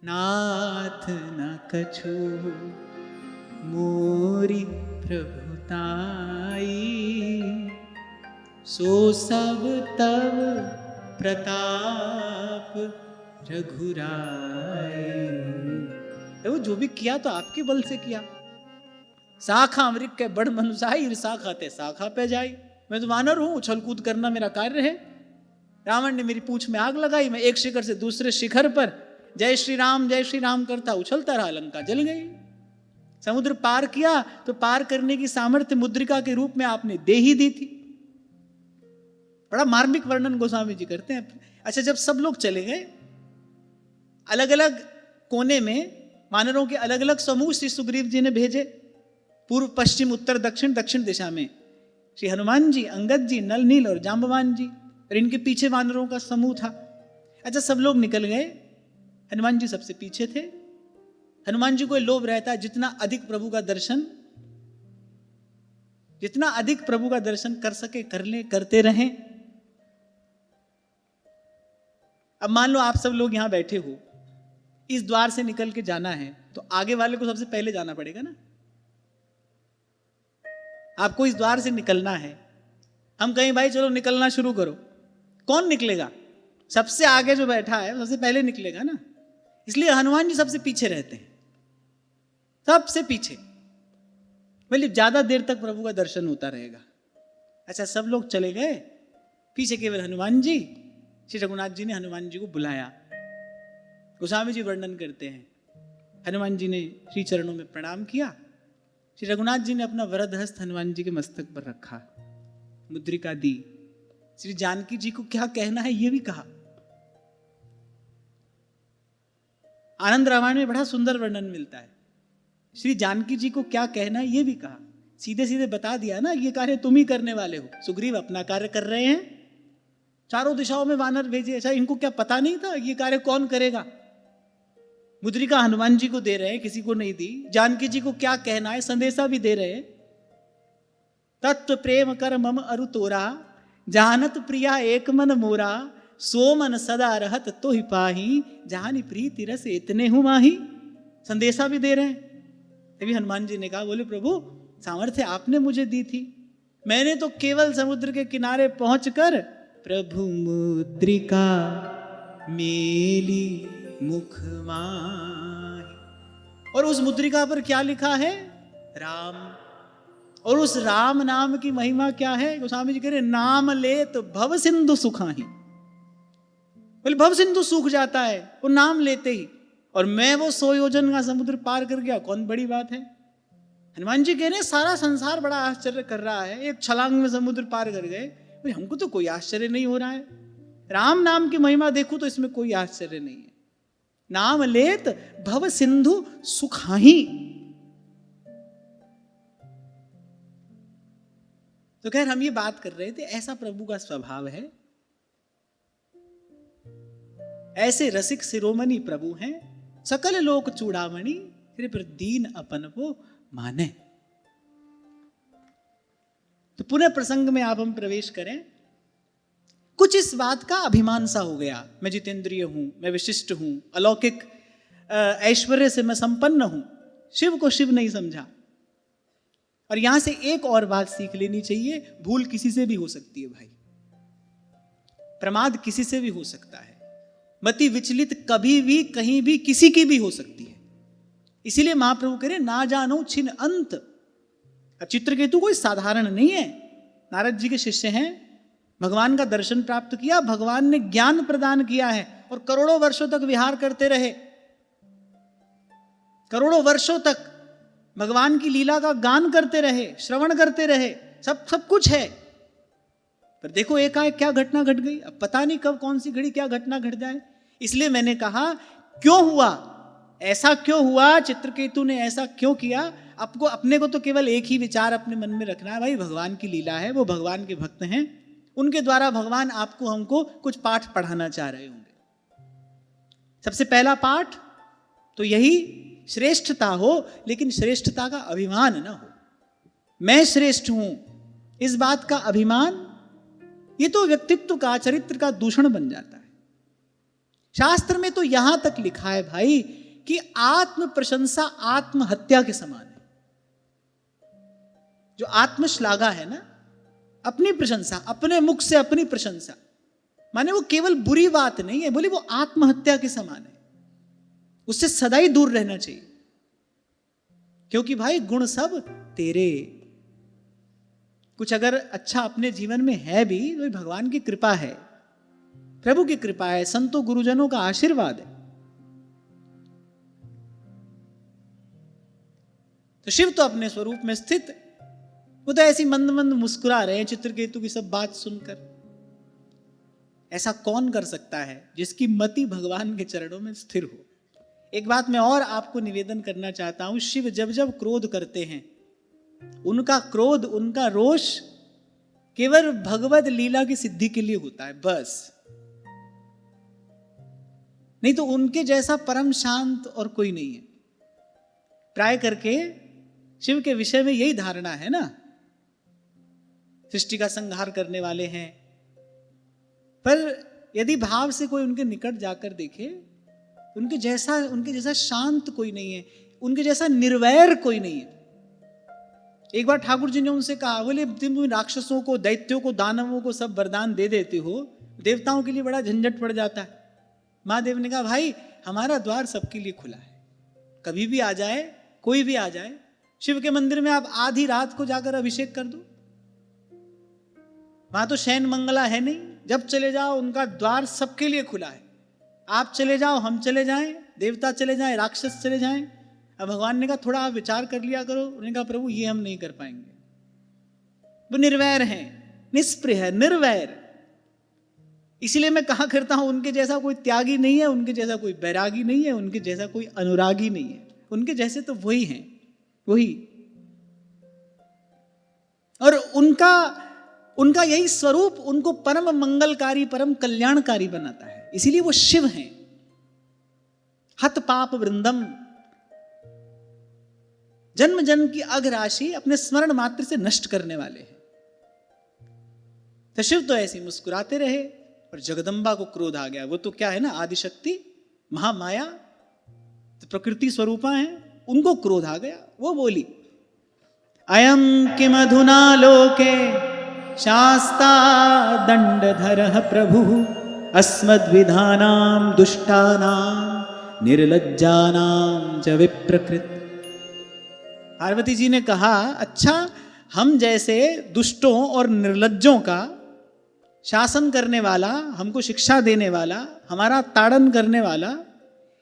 नाथ न कछु मोरी प्रभुताई, सो सब तब प्रताप रघुराई। वो जो भी किया तो आपके बल से किया। शाखा अमृत के बड़ मनुसाई, शाखा ते शाखा पे जाई। मैं तो वानर हूं, उछल कूद करना मेरा कार्य है। रावण ने मेरी पूंछ में आग लगाई, मैं एक शिखर से दूसरे शिखर पर जय श्री राम करता उछलता रहा, लंका जल गई। समुद्र पार किया तो पार करने की सामर्थ्य मुद्रिका के रूप में आपने दे ही दी थी। बड़ा मार्मिक वर्णन गोस्वामी जी करते हैं। अच्छा, जब सब लोग चले गए, अलग अलग कोने में वानरों के अलग अलग समूह श्री सुग्रीव जी ने भेजे, पूर्व पश्चिम उत्तर दक्षिण। दक्षिण दिशा में श्री हनुमान जी, अंगद जी, नल नील और जाम्बवान जी, और इनके पीछे वानरों का समूह था। अच्छा, सब लोग निकल गए, हनुमान जी सबसे पीछे थे। हनुमान जी को लोभ रहता है जितना अधिक प्रभु का दर्शन कर सके कर ले, करते रहें। अब मान लो आप सब लोग यहां बैठे हो, इस द्वार से निकल के जाना है तो आगे वाले को सबसे पहले जाना पड़ेगा ना। आपको इस द्वार से निकलना है, हम कहीं भाई चलो निकलना शुरू करो, कौन निकलेगा? सबसे आगे जो बैठा है सबसे पहले निकलेगा ना। इसलिए हनुमान जी सबसे पीछे रहते हैं, सबसे पीछे, मतलब ज्यादा देर तक प्रभु का दर्शन होता रहेगा। अच्छा, सब लोग चले गए, पीछे केवल हनुमान जी। श्री रघुनाथ जी ने हनुमान जी को बुलाया। गोस्वामी जी वर्णन करते हैं, हनुमान जी ने श्री चरणों में प्रणाम किया। श्री रघुनाथ जी ने अपना वरद हस्त हनुमान जी के मस्तक पर रखा, मुद्रिका दी। श्री जानकी जी को क्या कहना है ये भी कहा। आनंद रामायण में बड़ा सुंदर वर्णन मिलता है, श्री जानकी जी को क्या कहना है ये भी कहा। सीधे सीधे बता दिया ना, ये कार्य तुम ही करने वाले हो। सुग्रीव अपना कार्य कर रहे हैं, चारों दिशाओं में वानर भेजे। अच्छा, इनको क्या पता नहीं था ये कार्य कौन करेगा? मुद्रिका हनुमान जी को दे रहे हैं, किसी को नहीं दी। जानकी जी को क्या कहना है संदेशा भी दे रहे हैं। तत्व प्रेम कर मम अरु तोरा, जानत प्रिया एक मन मोरा, सोमन सदा रहत तो ही पाही, जहानी प्रीति रस इतने हूं माही। संदेशा भी दे रहे हैं। तभी हनुमान जी ने कहा, बोले प्रभु सामर्थ्य आपने मुझे दी थी, मैंने तो केवल समुद्र के किनारे पहुंचकर प्रभु मुद्रिका मेली मुख माही। और उस मुद्रिका पर क्या लिखा है? राम। और उस राम नाम की महिमा क्या है? गोस्वामी जी कह रहे, नाम ले तो भव सिंधु सुखाही। बोले भव सिंधु सूख जाता है वो नाम लेते ही, और मैं वो 100 योजन का समुद्र पार कर गया, कौन बड़ी बात है? हनुमान जी कह रहे सारा संसार बड़ा आश्चर्य कर रहा है, एक छलांग में समुद्र पार कर गए, हमको तो कोई आश्चर्य नहीं हो रहा है। राम नाम की महिमा देखूं तो इसमें कोई आश्चर्य नहीं है। नाम लेत भव सिंधु सुखाही। तो खैर हम ये बात कर रहे थे, ऐसा प्रभु का स्वभाव है, ऐसे रसिक शिरोमणि प्रभु हैं, सकल लोक चूड़ामणि, कृप दीन अपन को माने। तो पुनः प्रसंग में आप हम प्रवेश करें। कुछ इस बात का अभिमान सा हो गया, मैं जितेंद्रिय हूं, मैं विशिष्ट हूं, अलौकिक ऐश्वर्य से मैं संपन्न हूं, शिव को शिव नहीं समझा। और यहां से एक और बात सीख लेनी चाहिए, भूल किसी से भी हो सकती है भाई, प्रमाद किसी से भी हो सकता है, मति विचलित कभी भी कहीं भी किसी की भी हो सकती है। इसीलिए महाप्रभु कह रहे ना जानो छिन अंत। अब चित्रकेतु कोई साधारण नहीं है, नारद जी के शिष्य हैं, भगवान का दर्शन प्राप्त किया, भगवान ने ज्ञान प्रदान किया है, और करोड़ों वर्षों तक विहार करते रहे, करोड़ों वर्षों तक भगवान की लीला का गान करते रहे, श्रवण करते रहे, सब कुछ है। पर देखो एकाएक क्या घटना घट गई, अब पता नहीं कब कौन सी घड़ी क्या घटना घट जाए। इसलिए मैंने कहा क्यों हुआ, ऐसा क्यों हुआ, चित्रकेतु ने ऐसा क्यों किया। आपको अपने को तो केवल एक ही विचार अपने मन में रखना है, भाई भगवान की लीला है, वो भगवान के भक्त हैं, उनके द्वारा भगवान आपको हमको कुछ पाठ पढ़ाना चाह रहे होंगे। सबसे पहला पाठ तो यही, श्रेष्ठता हो, लेकिन श्रेष्ठता का अभिमान न हो। मैं श्रेष्ठ हूं इस बात का अभिमान ये तो व्यक्तित्व का, चरित्र का दूषण बन जाता है। शास्त्र में तो यहां तक लिखा है भाई कि आत्म प्रशंसा आत्महत्या के समान है। जो आत्मश्लाघा है ना, अपनी प्रशंसा, अपने मुख से अपनी प्रशंसा, माने वो केवल बुरी बात नहीं है, बोले वो आत्महत्या के समान है। उससे सदा ही दूर रहना चाहिए, क्योंकि भाई गुण सब तेरे। कुछ अगर अच्छा अपने जीवन में है भी तो भगवान की कृपा है, प्रभु की कृपा है, संतों गुरुजनों का आशीर्वाद है। तो शिव तो अपने स्वरूप में स्थित, वो तो ऐसी मंद मंद मुस्कुरा रहे हैं चित्रकेतु की सब बात सुनकर। ऐसा कौन कर सकता है जिसकी मति भगवान के चरणों में स्थिर हो। एक बात मैं और आपको निवेदन करना चाहता हूं, शिव जब जब क्रोध करते हैं, उनका क्रोध, उनका रोष केवल भगवत लीला की सिद्धि के लिए होता है, बस। नहीं तो उनके जैसा परम शांत और कोई नहीं है। प्राय करके शिव के विषय में यही धारणा है ना, सृष्टि का संहार करने वाले हैं, पर यदि भाव से कोई उनके निकट जाकर देखे, उनके जैसा शांत कोई नहीं है, उनके जैसा निर्वैर कोई नहीं है। एक बार ठाकुर जी ने उनसे कहा, बोले तुम राक्षसों को, दैत्यों को, दानवों को सब वरदान दे देते हो, देवताओं के लिए बड़ा झंझट पड़ जाता है। महादेव ने कहा, भाई हमारा द्वार सबके लिए खुला है, कभी भी आ जाए, कोई भी आ जाए। शिव के मंदिर में आप आधी रात को जाकर अभिषेक कर दो, वहां तो शयन मंगला है नहीं, जब चले जाओ उनका द्वार सबके लिए खुला है। आप चले जाओ, हम चले जाएं, देवता चले जाएं, राक्षस चले जाएं। अब भगवान ने कहा थोड़ा आप विचार कर लिया करो। उन्होंने कहा प्रभु ये हम नहीं कर पाएंगे। वो निर्वैर हैं, निष्प्रिय है, निर्वैर। इसलिए मैं कहा करता हूं उनके जैसा कोई त्यागी नहीं है, उनके जैसा कोई बैरागी नहीं है, उनके जैसा कोई अनुरागी नहीं है। उनके जैसे तो वही हैं, वही। और उनका यही स्वरूप उनको परम मंगलकारी, परम कल्याणकारी बनाता है। इसीलिए वो शिव हैं। हत पाप वृंदम, जन्म जन्म की अघराशि अपने स्मरण मात्र से नष्ट करने वाले हैं। तो शिव तो ऐसे मुस्कुराते रहे, और जगदम्बा को क्रोध आ गया। वो तो क्या है ना, आदिशक्ति, महामाया, तो प्रकृति स्वरूपा है, उनको क्रोध आ गया। वो बोली, अयम किम अधुना लोके शास्ता दंडधरः प्रभु अस्मद्विधानां दुष्टानां निर्लज्जानां च विप्रकृत। पार्वती जी ने कहा, अच्छा हम जैसे दुष्टों और निर्लज्जों का शासन करने वाला, हमको शिक्षा देने वाला, हमारा ताड़न करने वाला,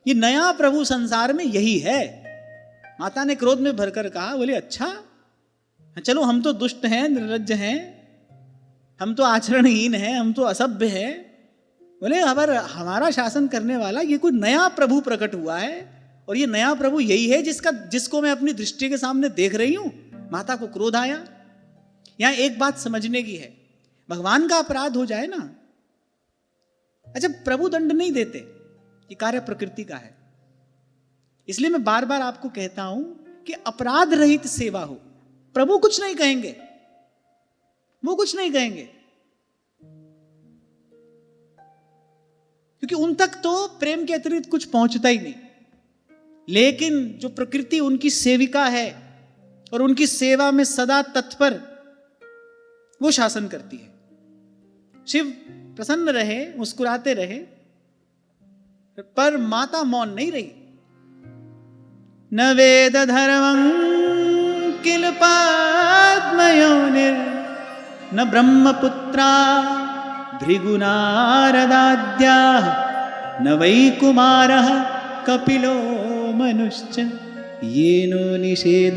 ये नया प्रभु संसार में यही है। माता ने क्रोध में भरकर कहा, बोले अच्छा चलो हम तो दुष्ट हैं, निर्लज्ज हैं, हम तो आचरणहीन हैं, हम तो असभ्य हैं, बोले अगर हमारा शासन करने वाला ये कोई नया प्रभु प्रकट हुआ है, और ये नया प्रभु यही है जिसको मैं अपनी दृष्टि के सामने देख रही हूं। माता को क्रोध आया। यहां एक बात समझने की है, भगवान का अपराध हो जाए ना, अच्छा प्रभु दंड नहीं देते, ये कार्य प्रकृति का है। इसलिए मैं बार बार आपको कहता हूं कि अपराध रहित सेवा हो। प्रभु कुछ नहीं कहेंगे, वो कुछ नहीं कहेंगे, क्योंकि उन तक तो प्रेम के अतिरिक्त कुछ पहुंचता ही नहीं। लेकिन जो प्रकृति उनकी सेविका है और उनकी सेवा में सदा तत्पर, वो शासन करती है। शिव प्रसन्न रहे, मुस्कुराते रहे, पर माता मौन नहीं रही। न वेद धर्मं किल पद्मयोनिर् न ब्रह्मपुत्रा भृगुनारदाद्याः न वै कुमारः कपिलो मनुश्च येनो निषेधन्त्यतिवर्तिनं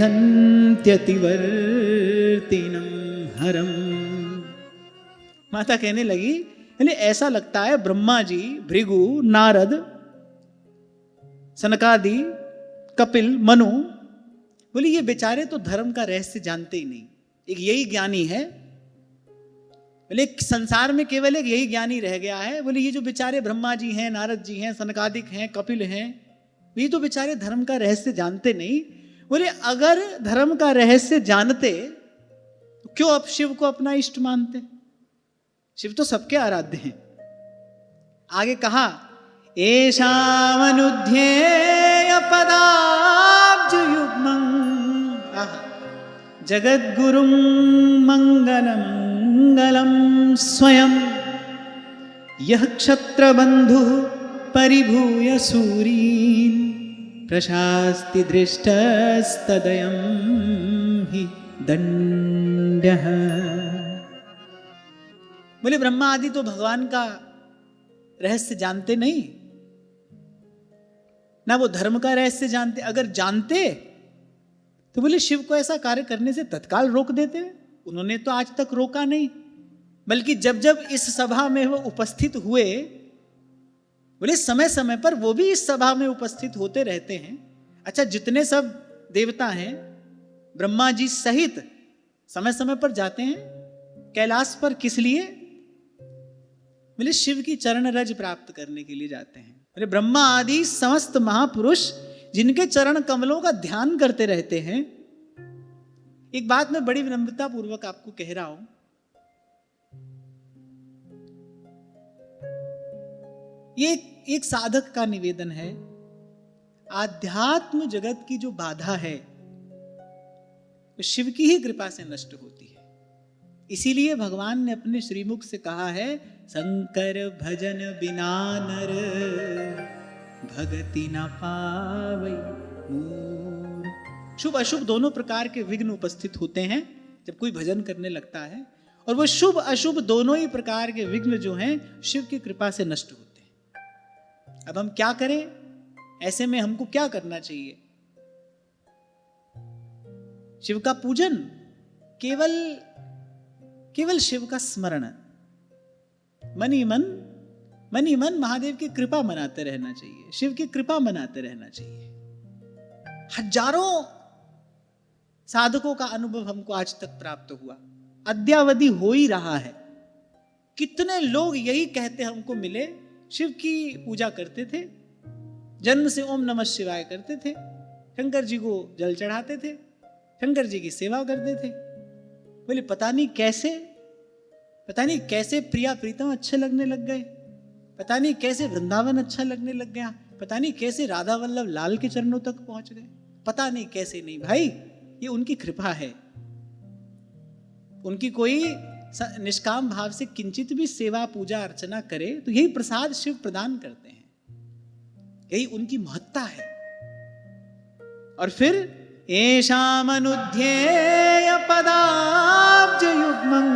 हरम्। माता कहने लगी, ऐसा लगता है ब्रह्मा जी, भृगु, नारद, सनकादि, कपिल, मनु, बोले ये बेचारे तो धर्म का रहस्य जानते ही नहीं। एक यही ज्ञानी है, बोले संसार में केवल एक यही ज्ञानी रह गया है। बोले ये जो बेचारे ब्रह्मा जी हैं, नारद जी हैं, सनकादिक हैं, कपिल हैं, ये तो बेचारे धर्म का रहस्य जानते नहीं। बोले अगर धर्म का रहस्य जानते तो क्यों अब शिव को अपना इष्ट मानते? शिव तो सबके आराध्य हैं। आगे कहा एषामनुध्येय पदाब्ज युग्मं जगद्गुरुं मंगलमंगलं स्वयं यः क्षत्रबन्धुः परिभूय सूरीन् प्रशास्ति दृष्टस्तदयं हि दण्ड्यः। बोले ब्रह्मा आदि तो भगवान का रहस्य जानते नहीं, ना वो धर्म का रहस्य जानते। अगर जानते तो बोले शिव को ऐसा कार्य करने से तत्काल रोक देते। उन्होंने तो आज तक रोका नहीं, बल्कि जब जब इस सभा में वो उपस्थित हुए, बोले समय समय पर वो भी इस सभा में उपस्थित होते रहते हैं। अच्छा, जितने सब देवता हैं ब्रह्मा जी सहित समय समय पर जाते हैं कैलाश पर। किस लिए? बोले शिव की चरण रज प्राप्त करने के लिए जाते हैं। बोले ब्रह्मा आदि समस्त महापुरुष जिनके चरण कमलों का ध्यान करते रहते हैं। एक बात मैं बड़ी विनम्रता पूर्वक आपको कह रहा हूं, ये एक साधक का निवेदन है। आध्यात्म जगत की जो बाधा है वो शिव की ही कृपा से नष्ट होती है। इसीलिए भगवान ने अपने श्रीमुख से कहा है, शंकर भजन बिना नर भगति न पावै मूर। शुभ अशुभ दोनों प्रकार के विघ्न उपस्थित होते हैं जब कोई भजन करने लगता है, और वो शुभ अशुभ दोनों ही प्रकार के विघ्न जो हैं शिव की कृपा से नष्ट होते हैं। अब हम क्या करें? ऐसे में हमको क्या करना चाहिए? शिव का पूजन, केवल शिव का स्मरण, मन ही मन महादेव की कृपा मनाते रहना चाहिए, शिव की कृपा मनाते रहना चाहिए। हजारों साधकों का अनुभव हमको आज तक प्राप्त हुआ, अद्यावधि हो ही रहा है। कितने लोग यही कहते हमको मिले, शिव की पूजा करते थे, जन्म से ओम नमः शिवाय करते थे, शंकर जी को जल चढ़ाते थे, शंकर जी की सेवा करते थे। बोले पता नहीं कैसे प्रिया प्रीतम अच्छे लगने लग गए, पता नहीं कैसे वृंदावन अच्छा लगने लग गया, पता नहीं कैसे राधा वल्लभ लाल के चरणों तक पहुंच गए, पता नहीं कैसे। नहीं भाई, ये उनकी कृपा है। उनकी कोई निष्काम भाव से किंचित भी सेवा पूजा अर्चना करे तो यही प्रसाद शिव प्रदान करते हैं, यही उनकी महत्ता है। और फिर एषामनुध्येय पदाब्ज युग्मं,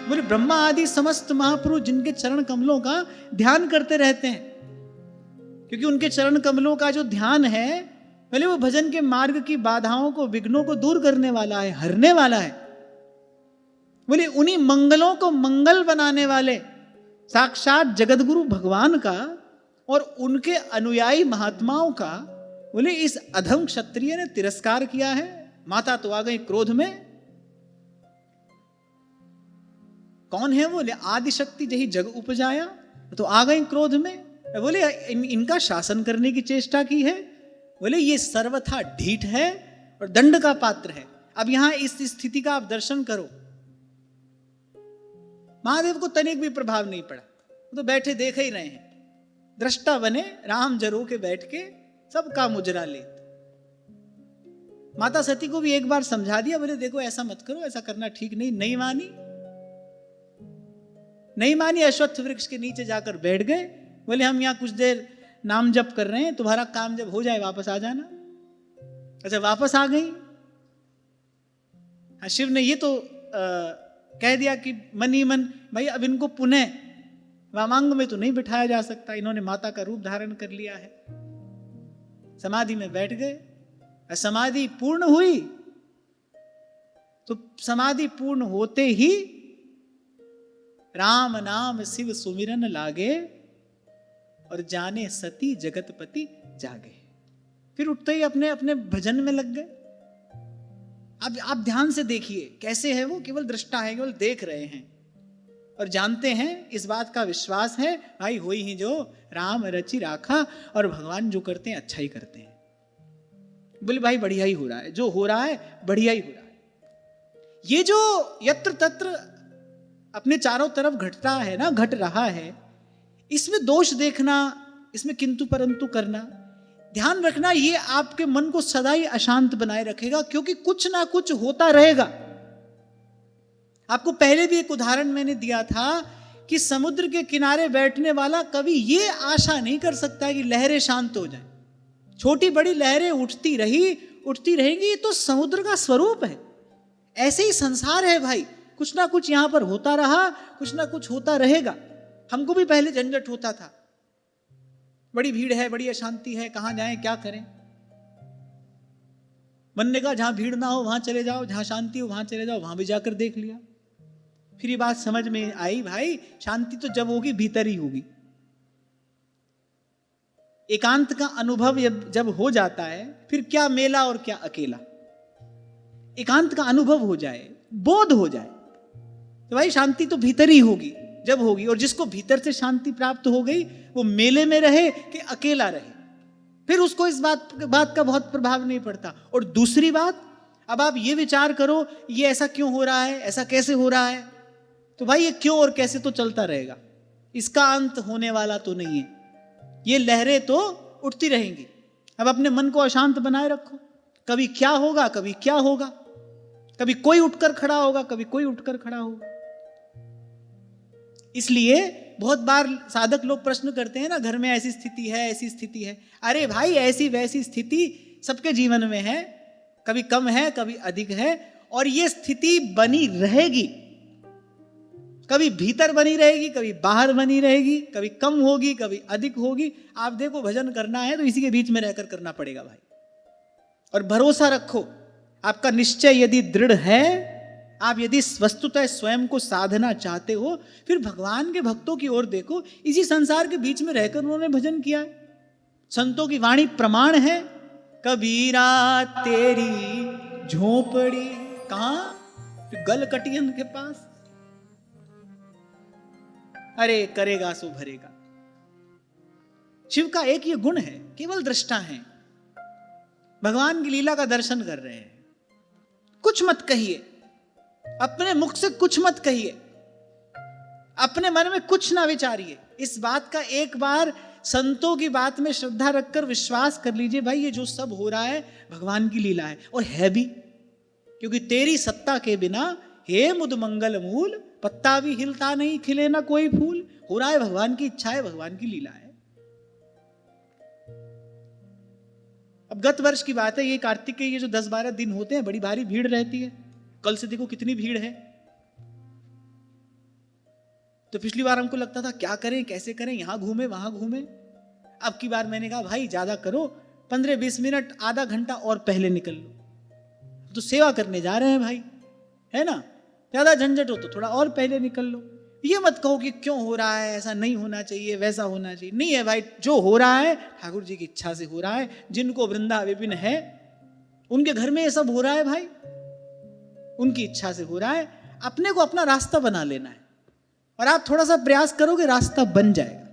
बोले ब्रह्मा आदि समस्त महापुरुष जिनके चरण कमलों का ध्यान करते रहते हैं, क्योंकि उनके चरण कमलों का जो ध्यान है, बोले वो भजन के मार्ग की बाधाओं को, विघ्नों को दूर करने वाला है, हरने वाला है। बोले उन्हीं मंगलों को मंगल बनाने वाले साक्षात जगतगुरु भगवान का और उनके अनुयायी महात्माओं का, बोले इस अधम क्षत्रिय ने तिरस्कार किया है। माता तो आ गई क्रोध में। कौन है? बोले आदि शक्ति जही जग उपजाया, तो आ गई क्रोध में। बोले इनका शासन करने की चेष्टा की है। बोले ये सर्वथा ढीठ है और दंड का पात्र है। अब यहां इस स्थिति का आप दर्शन करो। महादेव को तनिक भी प्रभाव नहीं पड़ा, वो तो बैठे देख ही रहे हैं, दृष्टा बने राम जरो के बैठ के सबका मुजरा ले। माता सती को भी एक बार समझा दिया, बोले देखो ऐसा मत करो, ऐसा करना ठीक नहीं। नहीं मानी, अश्वत्थ वृक्ष के नीचे जाकर बैठ गए। बोले हम यहां कुछ देर नाम जप कर रहे हैं, तुम्हारा काम जब हो जाए वापस आ जाना। अच्छा, वापस आ गई। हाँ, शिव ने ये तो कह दिया कि मन ही मन, भाई अब इनको पुनः वामांग में तो नहीं बिठाया जा सकता, इन्होंने माता का रूप धारण कर लिया है। समाधि में बैठ गए। समाधि पूर्ण हुई तो समाधि पूर्ण होते ही राम नाम शिव सुमिरन लागे और जाने सती जगतपति जागे। फिर उठते ही अपने अपने भजन में लग गए। अब आप ध्यान से देखिए कैसे है, वो केवल दृष्टा है, केवल देख रहे हैं और जानते हैं, इस बात का विश्वास है भाई होई ही जो राम रचि राखा, और भगवान जो करते हैं अच्छा ही करते हैं। बोले भाई बढ़िया ही हो रहा है, जो हो रहा है बढ़िया ही हो रहा है। ये जो यत्र तत्र अपने चारों तरफ घटता है ना, घट रहा है, इसमें दोष देखना, इसमें किंतु परंतु करना, ध्यान रखना, ये आपके मन को सदा ही अशांत बनाए रखेगा, क्योंकि कुछ ना कुछ होता रहेगा। आपको पहले भी एक उदाहरण मैंने दिया था कि समुद्र के किनारे बैठने वाला कभी ये आशा नहीं कर सकता कि लहरें शांत हो जाएं। छोटी बड़ी लहरें उठती रहेंगी, ये तो समुद्र का स्वरूप है। ऐसे ही संसार है भाई, कुछ ना कुछ यहां पर होता रहा, कुछ ना कुछ होता रहेगा। हमको भी पहले झंझट होता था, बड़ी भीड़ है, बड़ी अशांति है, कहां जाएं, क्या करें। मन ने कहा जहां भीड़ ना हो वहां चले जाओ, जहां शांति हो वहां चले जाओ, वहां भी जाकर देख लिया। फिर ये बात समझ में आई, भाई शांति तो जब होगी भीतर ही होगी। एकांत का अनुभव जब हो जाता है, फिर क्या मेला और क्या अकेला। एकांत का अनुभव हो जाए, बोध हो जाए, तो भाई शांति तो भीतर ही होगी जब होगी। और जिसको भीतर से शांति प्राप्त हो गई, वो मेले में रहे कि अकेला रहे, फिर उसको इस बात का बहुत प्रभाव नहीं पड़ता। और दूसरी बात, अब आप ये विचार करो, ये ऐसा क्यों हो रहा है, ऐसा कैसे हो रहा है, तो भाई ये क्यों और कैसे तो चलता रहेगा, इसका अंत होने वाला तो नहीं है, ये लहरें तो उठती रहेंगी। अब अपने मन को अशांत बनाए रखो, कभी क्या होगा, कभी क्या होगा, कभी कोई उठकर खड़ा होगा, कभी कोई उठकर खड़ा होगा। इसलिए बहुत बार साधक लोग प्रश्न करते हैं ना, घर में ऐसी स्थिति है, ऐसी स्थिति है। अरे भाई ऐसी वैसी स्थिति सबके जीवन में है, कभी कम है, कभी अधिक है, और ये स्थिति बनी रहेगी। कभी भीतर बनी रहेगी, कभी बाहर बनी रहेगी, कभी कम होगी, कभी अधिक होगी। आप देखो, भजन करना है तो इसी के बीच में रहकर करना पड़ेगा भाई। और भरोसा रखो, आपका निश्चय यदि दृढ़ है, आप यदि वस्तुतः स्वयं को साधना चाहते हो, फिर भगवान के भक्तों की ओर देखो, इसी संसार के बीच में रहकर उन्होंने भजन किया है। संतों की वाणी प्रमाण है। कबीरा तेरी झोपड़ी कहां, गलकटियन के पास, अरे करेगा सो भरेगा। शिव का एक ये गुण है, केवल दृष्टा है, भगवान की लीला का दर्शन कर रहे हैं। कुछ मत कहिए, अपने मुख से कुछ मत कहिए, अपने मन में कुछ ना विचारिए। इस बात का एक बार संतों की बात में श्रद्धा रखकर विश्वास कर लीजिए, भाई ये जो सब हो रहा है भगवान की लीला है, और है भी, क्योंकि तेरी सत्ता के बिना हे मुद मंगल मूल, पत्ता भी हिलता नहीं, खिले ना कोई फूल। हो रहा है भगवान की इच्छा है, भगवान की लीला है। अब गत वर्ष की बात है, ये कार्तिक के ये जो 10-12 दिन होते हैं, बड़ी भारी भीड़ रहती है। कल से देखो कितनी भीड़ है। तो पिछली बार हमको लगता था क्या करें, कैसे करें, यहां घूमे वहां घूमे। अब की बार मैंने कहा भाई ज्यादा करो, 15-20 मिनट, आधा घंटा और पहले निकल लो। तो सेवा करने जा रहे हैं भाई, है ना, ज्यादा झंझट हो तो थोड़ा और पहले निकल लो। ये मत कहो कि क्यों हो रहा है, ऐसा नहीं होना चाहिए, वैसा होना चाहिए। नहीं है भाई, जो हो रहा है ठाकुर जी की इच्छा से हो रहा है। जिनको वृंदा विपिन है, उनके घर में ये सब हो रहा है भाई, उनकी इच्छा से हो रहा है। अपने को अपना रास्ता बना लेना है, और आप थोड़ा सा प्रयास करोगे रास्ता बन जाएगा।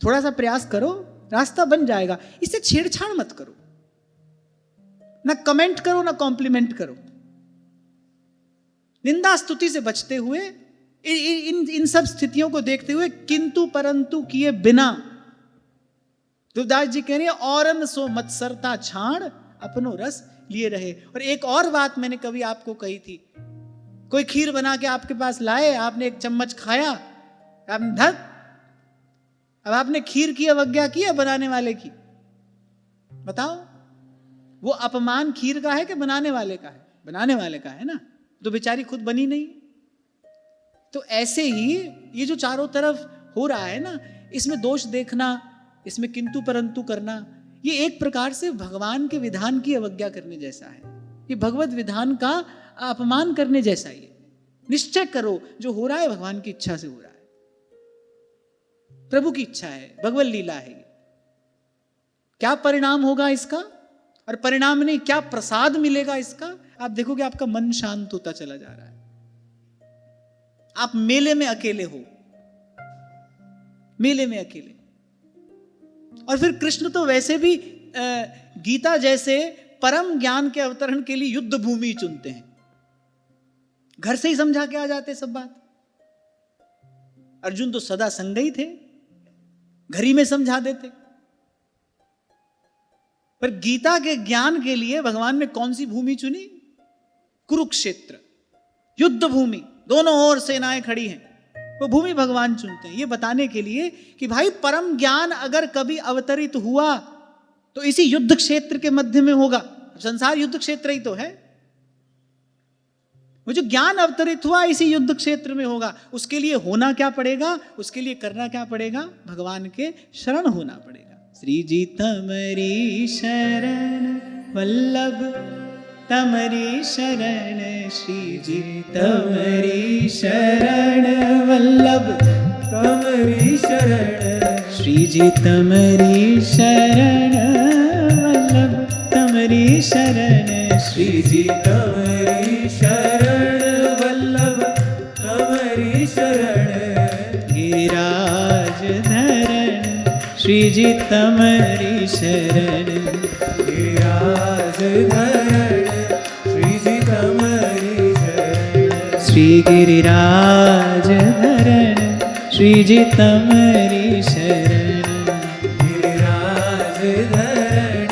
थोड़ा सा प्रयास करो, रास्ता बन जाएगा। इससे छेड़छाड़ मत करो, ना कमेंट करो, ना कॉम्प्लीमेंट करो। निंदा स्तुति से बचते हुए, इन सब स्थितियों को देखते हुए किंतु परंतु किए बिना, तुलसीदास जी कह रहे हैं, औरन सो मत्सरता छाण अपनो रस लिए रहे। और एक और बात मैंने कभी आपको कही थी, कोई खीर बना के आपके पास लाए, आपने एक चम्मच खाया, आपने धत, अब आपने खीर की अवज्ञा की है बनाने वाले की, बताओ। वो अपमान खीर का है कि बनाने वाले का है? बनाने वाले का है ना, तो बेचारी खुद बनी नहीं। तो ऐसे ही ये जो चारों तरफ हो रहा है ना, इसमें दोष देखना, इसमें किंतु परंतु करना, ये एक प्रकार से भगवान के विधान की अवज्ञा करने जैसा है। ये भगवत विधान का अपमान करने जैसा ही है। निश्चय करो जो हो रहा है भगवान की इच्छा से हो रहा है, प्रभु की इच्छा है, भगवत लीला है। क्या परिणाम होगा इसका, और परिणाम नहीं क्या प्रसाद मिलेगा इसका, आप देखोगे आपका मन शांत होता चला जा रहा है। आप मेले में अकेले हो, मेले में अकेले। और फिर कृष्ण तो वैसे भी गीता जैसे परम ज्ञान के अवतरण के लिए युद्ध भूमि चुनते हैं। घर से ही समझा के आ जाते सब बात, अर्जुन तो सदा संग ही थे, घर ही में समझा देते। पर गीता के ज्ञान के लिए भगवान ने कौन सी भूमि चुनी? कुरुक्षेत्र, युद्ध भूमि, दोनों ओर सेनाएं खड़ी हैं, वो भूमि भगवान चुनते हैं, ये बताने के लिए कि भाई परम ज्ञान अगर कभी अवतरित हुआ तो इसी युद्ध क्षेत्र के मध्य में होगा। संसार युद्ध क्षेत्र ही तो है, वो जो ज्ञान अवतरित हुआ इसी युद्ध क्षेत्र में होगा। उसके लिए होना क्या पड़ेगा? उसके लिए करना क्या पड़ेगा? भगवान के शरण होना पड़ेगा। श्री जी तमरी शरण वल्लभ तमरी शरण, श्री जी तमरी शरण वल्लभ तमरी शरण, श्री जी तमरी शरण वल्लभ तमरी शरण, श्री जी तमरी शरण वल्लभ तमरी शरण, गिरिराज धरण, श्री जी तमरी शरण, गिरिराज धरण, श्री जी तमरी शरण, श्री गिरिराज धरण, श्री जी तमरी शरण, गिरिराज धरण,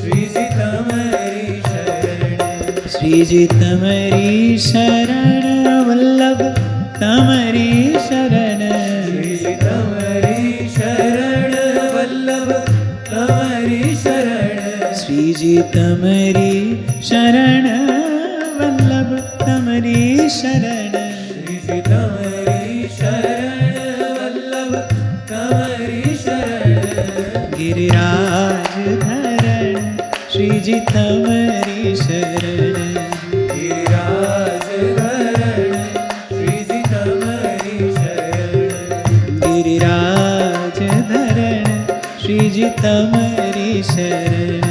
श्री जी तमरी शरण, श्री जी तमरी शरण वल्लभ तमरी शरण, श्री जी तमरी शरण वल्लभ तमरी शरण, श्री जी तमरी शरण वल्लभ तमरी शरण, श्री जी तमरी शरण वल्लभ तमरी शरण, गिरिराज धरण, श्री जी तमरी शरण, गिरिराज धरण, श्री जी तमरी शरण, गिरिराज धरण, श्री जी तमरी शरण,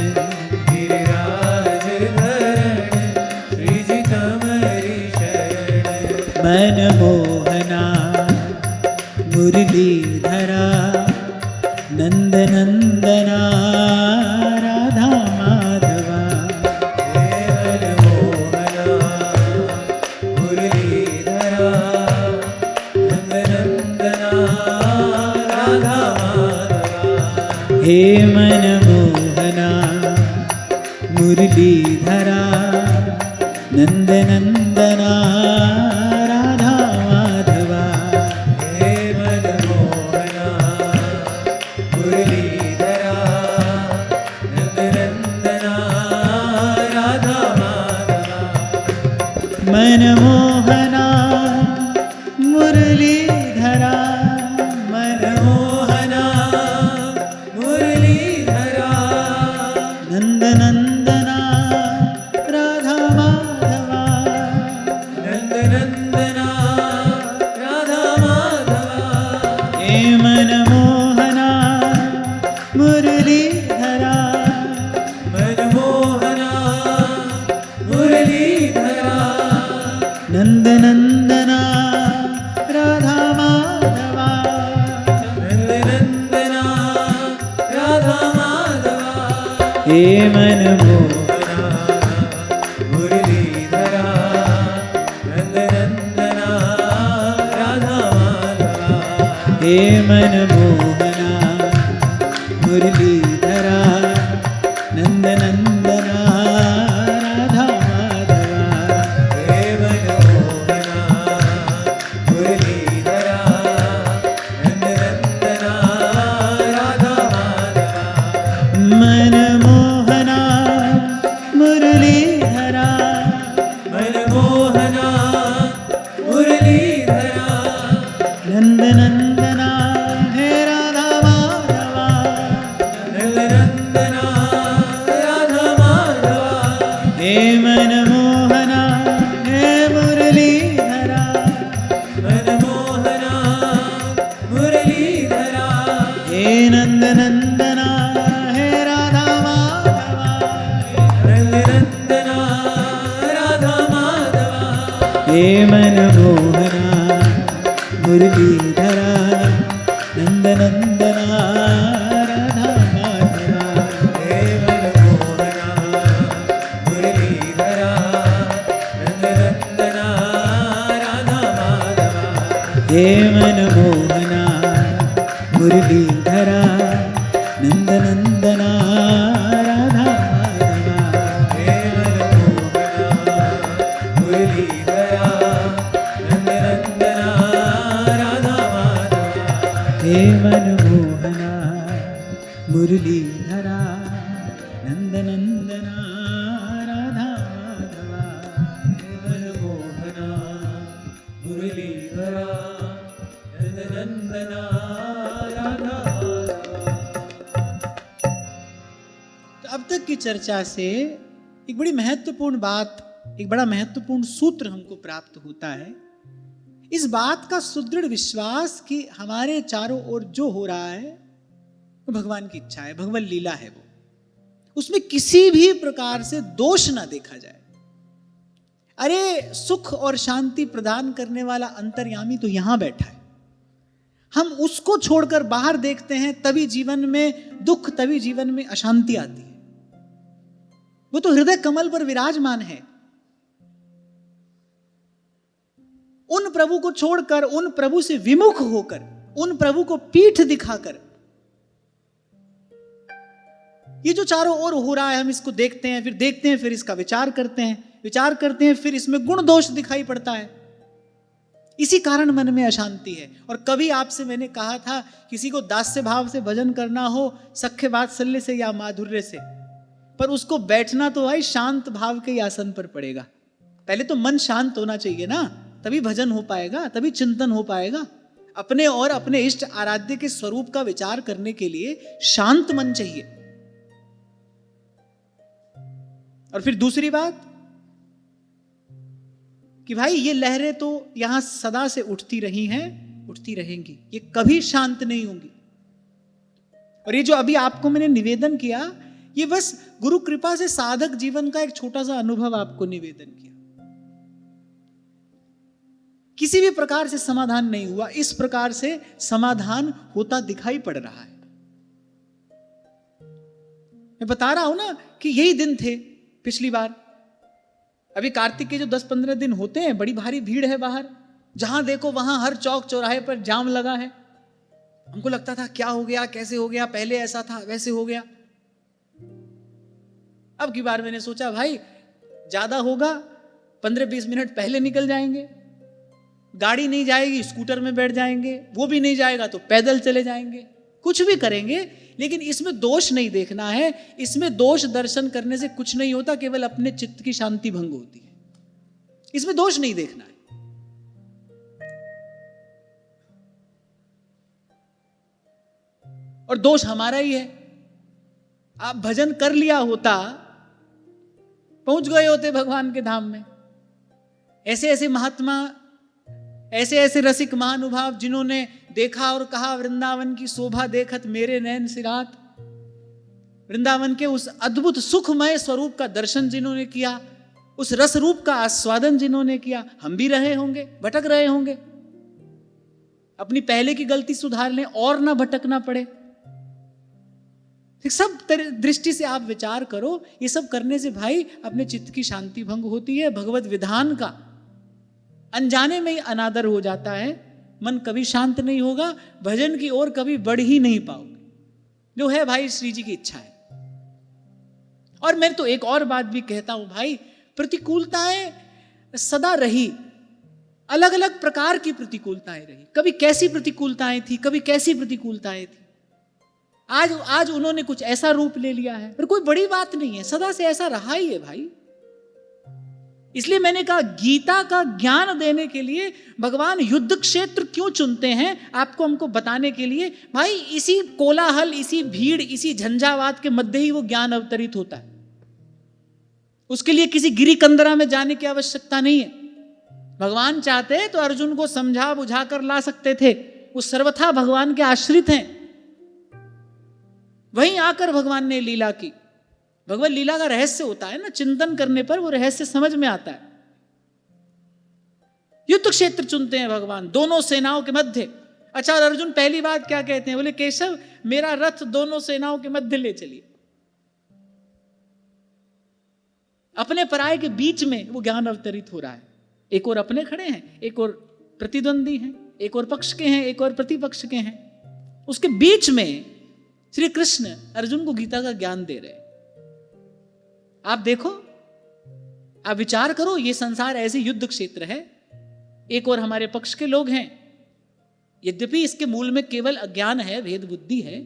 गिरिराज धरण, श्री जी तमरी शरण, मनमोहना मुरलीधरा नंदनंदना राधा माधवा, मनमोहना मुरलीधरा नंदनंदना राधा माधवा, हे मनमोहना मुरलीधरा नंदनंदना राधा माधवा, हे मनमोहना मुरलीधरा नंदनंदना राधा माधवा, मनमोहना मुरलीधरा, मनमोहना मुरलीधरा नंदनंदना राधा माधवा, नंदनंदना राधा माधवा, हे मनमोहना मुरलीधरा, मनमोहना मुरलीधरा नंदनंदना राधा माधवा, नंदनंदना राधा माधवा, हे मनमोहना मुरलीधरा नंदनंदना राधा माधवा, हे मनमोहना मुरलीधरा नंदनंदना राधा माधवा, हे मनमोहना मुरलीधरा नंदनंदना राधा माधवा, मनमोहना मुरलीधरा, मनमोहना मुरलीधरा नंदनंदना हे राधा माधवा, नंदनंदना राधा माधवा, हे मनमोहना हे मुरलीधरा, मनमोहना मुरलीधरा, हे नंदनंदना हे राधा माधवा, नंदनंदना राधा माधवा, हे मनमोहना मुरलीधरा नंदनंदना राधा माधवा, हे मनमोहना मुरलीधरा नंदनंदना राधा माधवा, हे मनमोहना मुरलीधरा नंदनंदना राधा माधवा। हे मनमोहना मुरलीधरा नंदनंदना राधा माधवा। हे मनमोहना मुरलीधरा नंदनंदना राधा माधवा। हे मनमोहना मुरलीधरा नंदनंदना राधा माधवा। तो अब तक की चर्चा से एक बड़ी महत्वपूर्ण बात, एक बड़ा महत्वपूर्ण सूत्र हमको प्राप्त होता है। इस बात का सुदृढ़ विश्वास कि हमारे चारों ओर जो हो रहा है वो भगवान की इच्छा है, भगवान लीला है, वो उसमें किसी भी प्रकार से दोष ना देखा जाए। अरे सुख और शांति प्रदान करने वाला अंतर्यामी तो यहां बैठा है, हम उसको छोड़कर बाहर देखते हैं तभी जीवन में दुख, तभी जीवन में अशांति आती है। वो तो हृदय कमल पर विराजमान है। उन प्रभु को छोड़कर, उन प्रभु से विमुख होकर, उन प्रभु को पीठ दिखाकर ये जो चारों ओर हो रहा है हम इसको देखते हैं, फिर देखते हैं, फिर इसका विचार करते हैं, विचार करते हैं, फिर इसमें गुण दोष दिखाई पड़ता है। इसी कारण मन में अशांति है। और कभी आपसे मैंने कहा था, किसी को दास्य भाव से भजन करना हो, सख्य वात्सल्य से या माधुर्य से, पर उसको बैठना तो भाई शांत भाव के आसन पर पड़ेगा। पहले तो मन शांत होना चाहिए ना, तभी भजन हो पाएगा, तभी चिंतन हो पाएगा। अपने और अपने इष्ट आराध्य के स्वरूप का विचार करने के लिए शांत मन चाहिए। और फिर दूसरी बात कि भाई ये लहरें तो यहां सदा से उठती रही हैं, उठती रहेंगी, ये कभी शांत नहीं होंगी। और ये जो अभी आपको मैंने निवेदन किया, ये बस गुरु कृपा से साधक जीवन का एक छोटा सा अनुभव आपको निवेदन किया। किसी भी प्रकार से समाधान नहीं हुआ, इस प्रकार से समाधान होता दिखाई पड़ रहा है। मैं बता रहा हूं ना कि यही दिन थे पिछली बार। अभी कार्तिक के जो 10-15 दिन होते हैं, बड़ी भारी भीड़ है बाहर, जहां देखो वहां हर चौक चौराहे पर जाम लगा है। हमको लगता था क्या हो गया, कैसे हो गया, पहले ऐसा था वैसे हो गया। अब की बार मैंने सोचा भाई ज्यादा होगा 15-20 मिनट पहले निकल जाएंगे, गाड़ी नहीं जाएगी स्कूटर में बैठ जाएंगे, वो भी नहीं जाएगा तो पैदल चले जाएंगे, कुछ भी करेंगे, लेकिन इसमें दोष नहीं देखना है। इसमें दोष दर्शन करने से कुछ नहीं होता, केवल अपने चित्त की शांति भंग होती है। इसमें दोष नहीं देखना है। और दोष हमारा ही है। आप भजन कर लिया होता, पहुंच गए होते भगवान के धाम में। ऐसे ऐसे महात्मा, ऐसे ऐसे रसिक महानुभाव जिन्होंने देखा और कहा, वृंदावन की शोभा देखत मेरे नैन सिरात। वृंदावन के उस अद्भुत सुखमय स्वरूप का दर्शन जिन्होंने किया, उस रस रूप का आस्वादन जिन्होंने किया, हम भी रहे होंगे, भटक रहे होंगे। अपनी पहले की गलती सुधार लें और ना भटकना पड़े। सब दृष्टि से आप विचार करो। ये सब करने से भाई अपने चित्त की शांति भंग होती है, भगवत विधान का अनजाने में ही अनादर हो जाता है। मन कभी शांत नहीं होगा, भजन की ओर कभी बढ़ ही नहीं पाओगे। जो है भाई श्री जी की इच्छा है। और मैं तो एक और बात भी कहता हूं भाई, प्रतिकूलताएं सदा रही, अलग अलग प्रकार की प्रतिकूलताएं रही। कभी कैसी प्रतिकूलताएं थी, कभी कैसी प्रतिकूलताएं थी। आज उन्होंने कुछ ऐसा रूप ले लिया है, पर कोई बड़ी बात नहीं है, सदा से ऐसा रहा ही है भाई। इसलिए मैंने कहा गीता का ज्ञान देने के लिए भगवान युद्ध क्षेत्र क्यों चुनते हैं, आपको हमको बताने के लिए। भाई इसी कोलाहल, इसी भीड़, इसी झंझावात के मध्य ही वो ज्ञान अवतरित होता है। उसके लिए किसी गिरी कंदरा में जाने की आवश्यकता नहीं है। भगवान चाहते तो अर्जुन को समझा बुझा कर ला सकते थे, वो सर्वथा भगवान के आश्रित हैं। वहीं आकर भगवान ने लीला की। भगवत लीला का रहस्य होता है ना, चिंतन करने पर वो रहस्य समझ में आता है। युद्ध क्षेत्र चुनते हैं भगवान, दोनों सेनाओं के मध्य। अच्छा, और अर्जुन पहली बात क्या कहते हैं, बोले केशव मेरा रथ दोनों सेनाओं के मध्य ले चलिए। अपने पराये के बीच में वो ज्ञान अवतरित हो रहा है। एक और अपने खड़े हैं, एक और प्रतिद्वंदी हैं, एक और पक्ष के हैं, एक और प्रतिपक्ष के हैं। उसके बीच में श्री कृष्ण अर्जुन को गीता का ज्ञान दे रहे हैं। आप देखो, आप विचार करो, ये संसार ऐसे युद्ध क्षेत्र है, एक और हमारे पक्ष के लोग हैं। यद्यपि इसके मूल में केवल अज्ञान है, भेद बुद्धि है।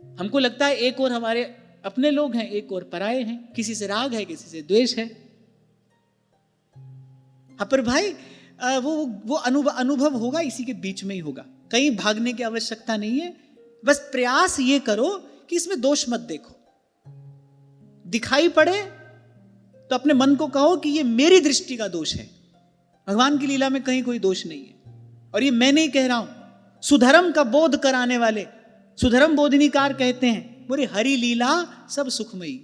हमको लगता है एक और हमारे अपने लोग हैं, एक और पराये हैं, किसी से राग है, किसी से द्वेष है। पर भाई वो अनुभव होगा, इसी के बीच में ही होगा। कहीं भागने की आवश्यकता नहीं है। बस प्रयास ये करो कि इसमें दोष मत देखो। दिखाई पड़े तो अपने मन को कहो कि ये मेरी दृष्टि का दोष है, भगवान की लीला में कहीं कोई दोष नहीं है। और ये मैं नहीं कह रहा हूं, सुधर्म का बोध कराने वाले सुधर्म बोधिनीकार कहते हैं, बोले हरि लीला सब सुखमयी,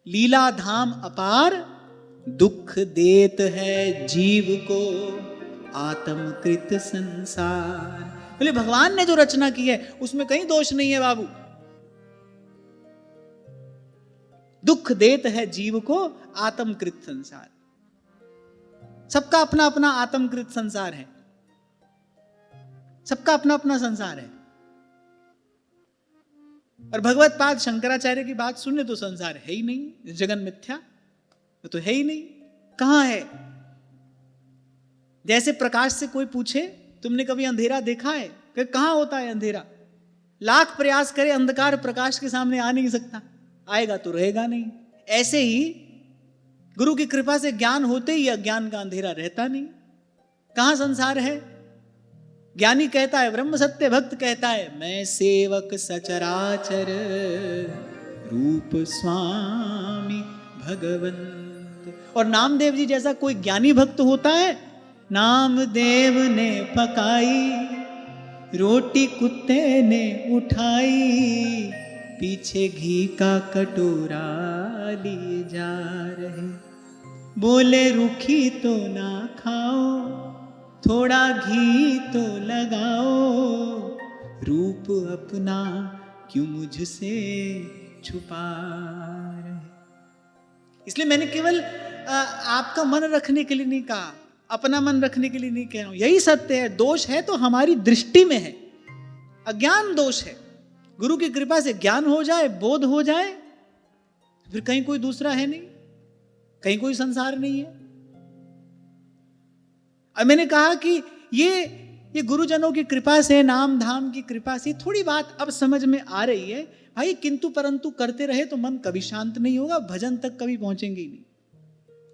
लीला धाम अपार, दुख देत है जीव को आत्मकृत संसार। बोले भगवान ने जो रचना की है उसमें कहीं दोष नहीं है बाबू। दुख देत है जीव को आत्मकृत संसार। सबका अपना अपना आत्मकृत संसार है, सबका अपना अपना संसार है। और भगवत पाद शंकराचार्य की बात सुने तो संसार है ही नहीं, जगन मिथ्या तो है ही नहीं। कहां है? जैसे प्रकाश से कोई पूछे तुमने कभी अंधेरा देखा है, कहां होता है अंधेरा? लाख प्रयास करे अंधकार प्रकाश के सामने आ नहीं सकता, आएगा तो रहेगा नहीं। ऐसे ही गुरु की कृपा से ज्ञान होते ही अज्ञान का अंधेरा रहता नहीं। कहां संसार है? ज्ञानी कहता है ब्रह्म सत्य, भक्त कहता है मैं सेवक सचराचर रूप स्वामी भगवंत। और नामदेव जी जैसा कोई ज्ञानी भक्त होता है, नामदेव ने पकाई रोटी कुत्ते ने उठाई, पीछे घी का कटोरा लिए जा रहे, बोले रूखी तो ना खाओ, थोड़ा घी तो लगाओ, रूप अपना क्यों मुझसे छुपा रहे। इसलिए मैंने केवल आपका मन रखने के लिए नहीं कहा, अपना मन रखने के लिए नहीं कह रहा हूं। यही सत्य है। दोष है तो हमारी दृष्टि में है, अज्ञान दोष है। गुरु की कृपा से ज्ञान हो जाए, बोध हो जाए, फिर कहीं कोई दूसरा है नहीं, कहीं कोई संसार नहीं है। और मैंने कहा कि ये गुरुजनों की कृपा से, नाम धाम की कृपा से थोड़ी बात अब समझ में आ रही है। भाई किंतु परंतु करते रहे तो मन कभी शांत नहीं होगा, भजन तक कभी पहुंचेंगे ही नहीं।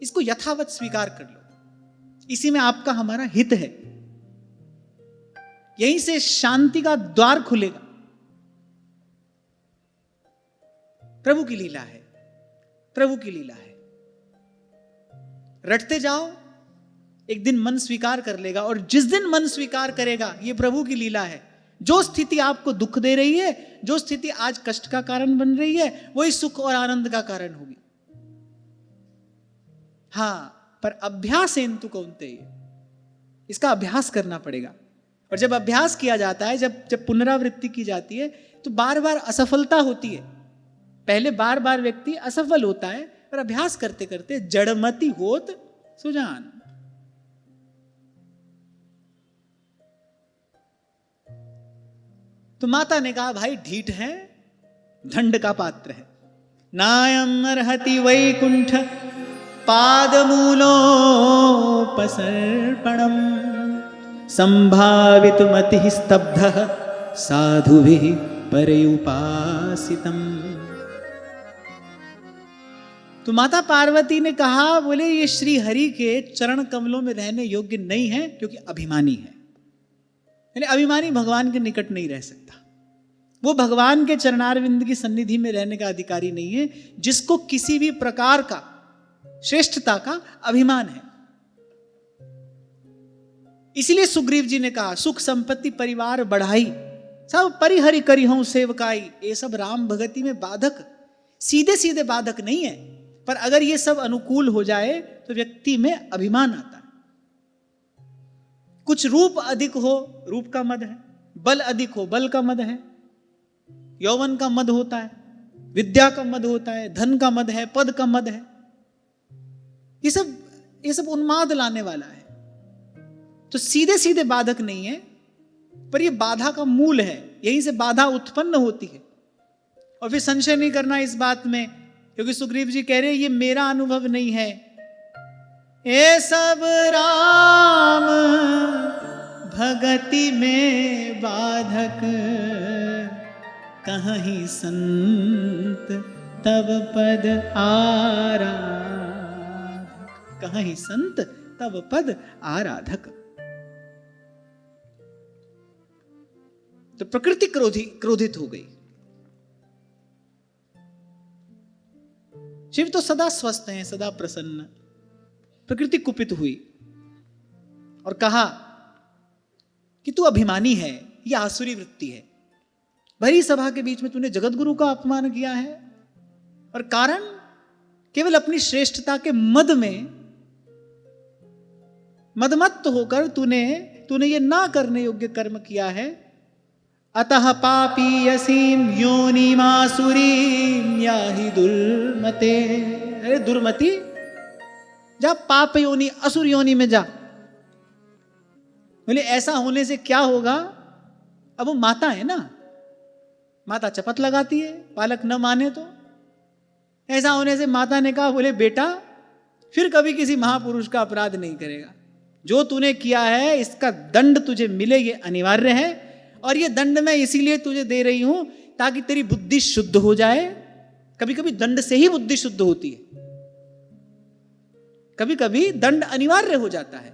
इसको यथावत स्वीकार कर लो, इसी में आपका हमारा हित है। यहीं से शांति का द्वार खुलेगा। प्रभु की लीला है, प्रभु की लीला है। रटते जाओ, एक दिन मन स्वीकार कर लेगा। और जिस दिन मन स्वीकार करेगा ये प्रभु की लीला है, जो स्थिति आपको दुख दे रही है, जो स्थिति आज कष्ट का कारण बन रही है, वही सुख और आनंद का कारण होगी। हाँ, पर अभ्यास हेतु कौनते, इसका अभ्यास करना पड़ेगा। और जब अभ्यास किया जाता है, जब पुनरावृत्ति की जाती है, तो बार बार असफलता होती है। पहले बार बार व्यक्ति असफल होता है, पर अभ्यास करते करते जड़मति होत सुजान। तो माता ने कहा भाई ढीठ है, दंड का पात्र है। नायम अर्हति वैकुंठ पादमूलोपसर्पणम संभावित मति स्तब्धः साधुभिः पर्युपासितम्। तो माता पार्वती ने कहा, बोले ये श्री हरि के चरण कमलों में रहने योग्य नहीं है, क्योंकि अभिमानी है। यानी अभिमानी भगवान के निकट नहीं रह सकता। वो भगवान के चरणारविंद की सन्निधि में रहने का अधिकारी नहीं है, जिसको किसी भी प्रकार का श्रेष्ठता का अभिमान है। इसीलिए सुग्रीव जी ने कहा, सुख संपत्ति परिवार बढ़ाई, सब परिहरि करी हूं सेवकाई। ये सब राम भगति में बाधक, सीधे सीधे बाधक नहीं है, पर अगर ये सब अनुकूल हो जाए तो व्यक्ति में अभिमान आता है। कुछ रूप अधिक हो, रूप का मद है, बल अधिक हो, बल का मद है, यौवन का मद होता है, विद्या का मद होता है, धन का मद है, पद का मद है। ये सब उन्माद लाने वाला है। तो सीधे सीधे बाधक नहीं है, पर ये बाधा का मूल है, यहीं से बाधा उत्पन्न होती है। और फिर संशय नहीं करना इस बात में, क्योंकि सुग्रीव जी कह रहे हैं ये मेरा अनुभव नहीं है, ये सब राम भगति में बाधक, कहीं संत तब पद आराधक, कहीं संत तब पद आराधक। तो प्रकृति क्रोधित हो गई। शिव तो सदा स्वस्थ हैं, सदा प्रसन्न। प्रकृति कुपित हुई और कहा कि तू अभिमानी है, यह आसुरी वृत्ति है। भरी सभा के बीच में तूने जगत गुरु का अपमान किया है, और कारण केवल अपनी श्रेष्ठता के मद में मदमत्त होकर तूने ये ना करने योग्य कर्म किया है। अतः पापी यसीम योनिमासुरीम याहि दुर्मते। अरे दुर्मति, जा पाप योनि असुर योनि में जा। बोले ऐसा होने से क्या होगा? अब वो माता है ना, माता चपत लगाती है, बालक न माने तो। ऐसा होने से माता ने कहा, बोले बेटा फिर कभी किसी महापुरुष का अपराध नहीं करेगा। जो तूने किया है इसका दंड तुझे मिले, ये अनिवार्य है। और ये दंड मैं इसीलिए तुझे दे रही हूं ताकि तेरी बुद्धि शुद्ध हो जाए। कभी कभी दंड से ही बुद्धि शुद्ध होती है, कभी कभी दंड अनिवार्य हो जाता है,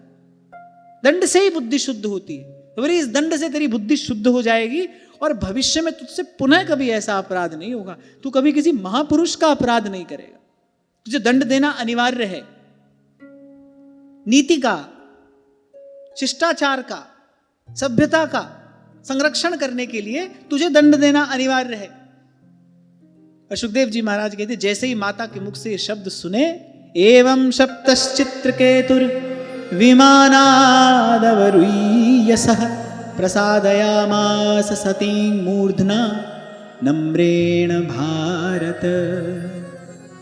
दंड से ही बुद्धि शुद्ध होती है। तो बोले इस दंड से तेरी बुद्धि शुद्ध हो जाएगी और भविष्य में तुझसे पुनः कभी ऐसा अपराध नहीं होगा, तू कभी किसी महापुरुष का अपराध नहीं करेगा। तुझे दंड देना अनिवार्य है। नीति का, शिष्टाचार का, सभ्यता का संरक्षण करने के लिए तुझे दंड देना अनिवार्य है। और सुखदेव जी महाराज कहते जैसे ही माता के मुख से ये शब्द सुने, एवं सप्तश्चित्रकेतुर विमानादवरुय्यसः प्रसादयामास सतीं मूर्धना नम्रेण भारत।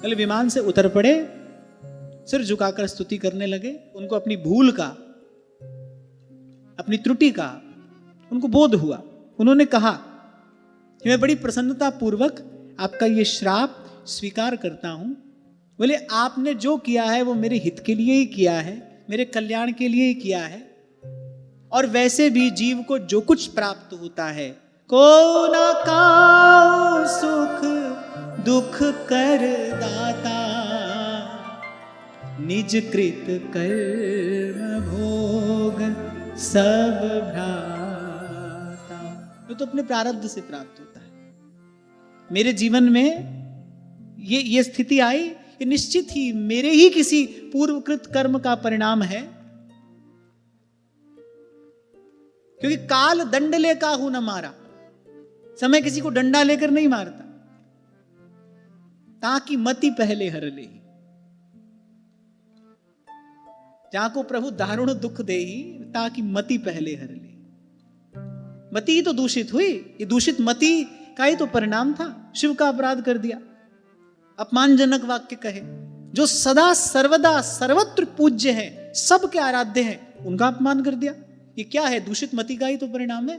कल विमान से उतर पड़े, सिर झुकाकर स्तुति करने लगे। उनको अपनी भूल का, अपनी त्रुटि का उनको बोध हुआ। उन्होंने कहा कि मैं बड़ी प्रसन्नता पूर्वक आपका ये श्राप स्वीकार करता हूं। बोले आपने जो किया है वो मेरे हित के लिए ही किया है, मेरे कल्याण के लिए ही किया है। और वैसे भी जीव को जो कुछ प्राप्त होता है, को न काऊ सुख दुख कर दाता, निज कृत कर्म भोग सब भ्राता। तो अपने प्रारब्ध से प्राप्त होता है। मेरे जीवन में ये स्थिति आई, ये निश्चित ही मेरे ही किसी पूर्वकृत कर्म का परिणाम है। क्योंकि काल दंड ले काहू न मारा, समय किसी को डंडा लेकर नहीं मारता। ताकि मति पहले हर ले, जहां को प्रभु दारुण दुख दे ही, ताकि मति पहले हर ले। मति ही तो दूषित हुई, ये दूषित मति का ही तो परिणाम था। शिव का अपराध कर दिया, अपमानजनक वाक्य कहे। जो सदा सर्वदा सर्वत्र पूज्य है, सबके आराध्य हैं, उनका अपमान कर दिया। ये क्या है? दूषित मति का ही तो परिणाम है।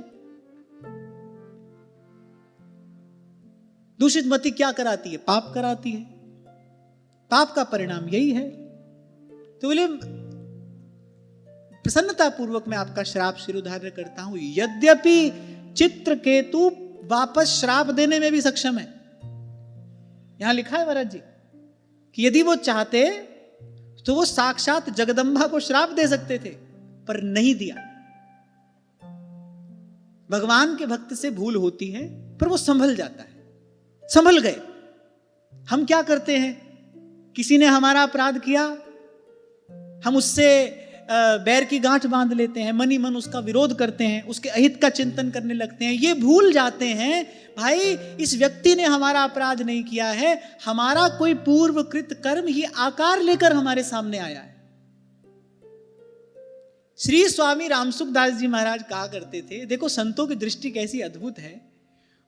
दूषित मति क्या कराती है? पाप कराती है। पाप का परिणाम यही है। तो बोले प्रसन्नता पूर्वक मैं आपका श्राप शिरोधार्य करता हूं। यद्यपि चित्रकेतु वापस श्राप देने में भी सक्षम है। यहां लिखा है महाराज जी कि यदि वो चाहते तो वो साक्षात जगदंबा को श्राप दे सकते थे, पर नहीं दिया। भगवान के भक्त से भूल होती है, पर वो संभल जाता है। संभल गए। हम क्या करते हैं? किसी ने हमारा अपराध किया, हम उससे बैर की गांठ बांध लेते हैं, मनी मन उसका विरोध करते हैं, उसके अहित का चिंतन करने लगते हैं। ये भूल जाते हैं भाई इस व्यक्ति ने हमारा अपराध नहीं किया है, हमारा कोई पूर्वकृत कर्म ही आकार लेकर हमारे सामने आया है। श्री स्वामी रामसुखदास जी महाराज कहा करते थे, देखो संतों की दृष्टि कैसी अद्भुत है।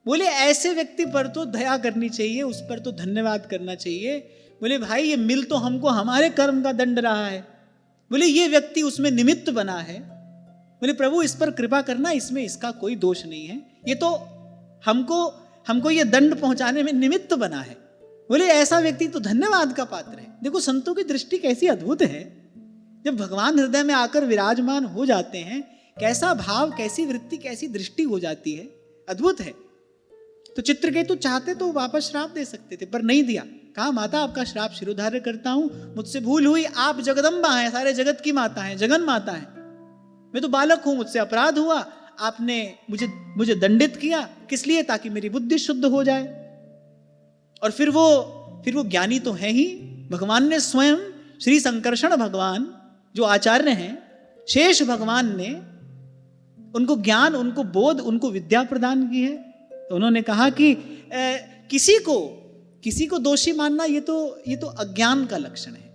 बोले ऐसे व्यक्ति पर तो दया करनी चाहिए, उस पर तो धन्यवाद करना चाहिए। बोले भाई ये मिल तो हमको हमारे कर्म का दंड रहा है। बोले ये व्यक्ति उसमें निमित्त बना है, बोले प्रभु इस पर कृपा करना, इसमें इसका कोई दोष नहीं है, ये तो हमको ये दंड पहुंचाने में निमित्त बना है। बोले ऐसा व्यक्ति तो धन्यवाद का पात्र है। देखो संतों की दृष्टि कैसी अद्भुत है, जब भगवान हृदय में आकर विराजमान हो जाते हैं, कैसा भाव, कैसी वृत्ति, कैसी दृष्टि हो जाती है, अद्भुत है। तो चित्रकेतु चाहते तो वापस श्राप दे सकते थे, पर नहीं दिया। कहा माता आपका श्राप शिरोधार्य करता हूं, मुझसे भूल हुई, आप जगदम्बा हैं, सारे जगत की माता हैं, जगन माता हैं, मैं तो बालक हूं, मुझसे अपराध हुआ, आपने मुझे दंडित किया, किस लिए? ताकि मेरी बुद्धि शुद्ध हो जाए। और फिर वो ज्ञानी तो है ही, भगवान ने स्वयं, श्री संकर्षण भगवान जो आचार्य हैं, शेष भगवान ने उनको ज्ञान, उनको बोध, उनको विद्या प्रदान की है। तो उन्होंने कहा कि किसी को दोषी मानना ये तो अज्ञान का लक्षण है।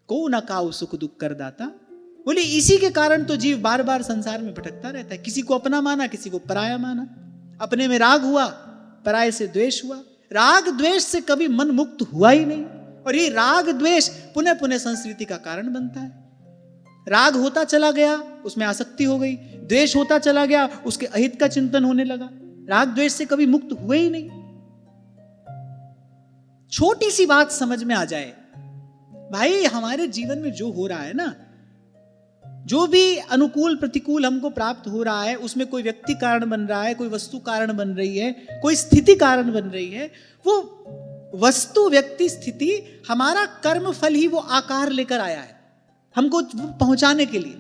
को न काऊ सुख दुख कर दाता, बोले इसी के कारण तो जीव बार बार संसार में भटकता रहता है। किसी को अपना माना, किसी को पराया माना, अपने में राग हुआ, पराये से द्वेष हुआ। राग द्वेष से कभी मन मुक्त हुआ ही नहीं, और ये राग द्वेष पुनः पुनः संस्कृति का कारण बनता है। राग होता चला गया, उसमें आसक्ति हो गई, द्वेष होता चला गया, उसके अहित का चिंतन होने लगा। राग द्वेष से कभी मुक्त हुए ही नहीं। छोटी सी बात समझ में आ जाए, भाई हमारे जीवन में जो हो रहा है ना, जो भी अनुकूल प्रतिकूल हमको प्राप्त हो रहा है, उसमें कोई व्यक्ति कारण बन रहा है, कोई वस्तु कारण बन रही है, कोई स्थिति कारण बन रही है, वो वस्तु, व्यक्ति, स्थिति हमारा कर्म फल ही वो आकार लेकर आया है हमको पहुंचाने के लिए।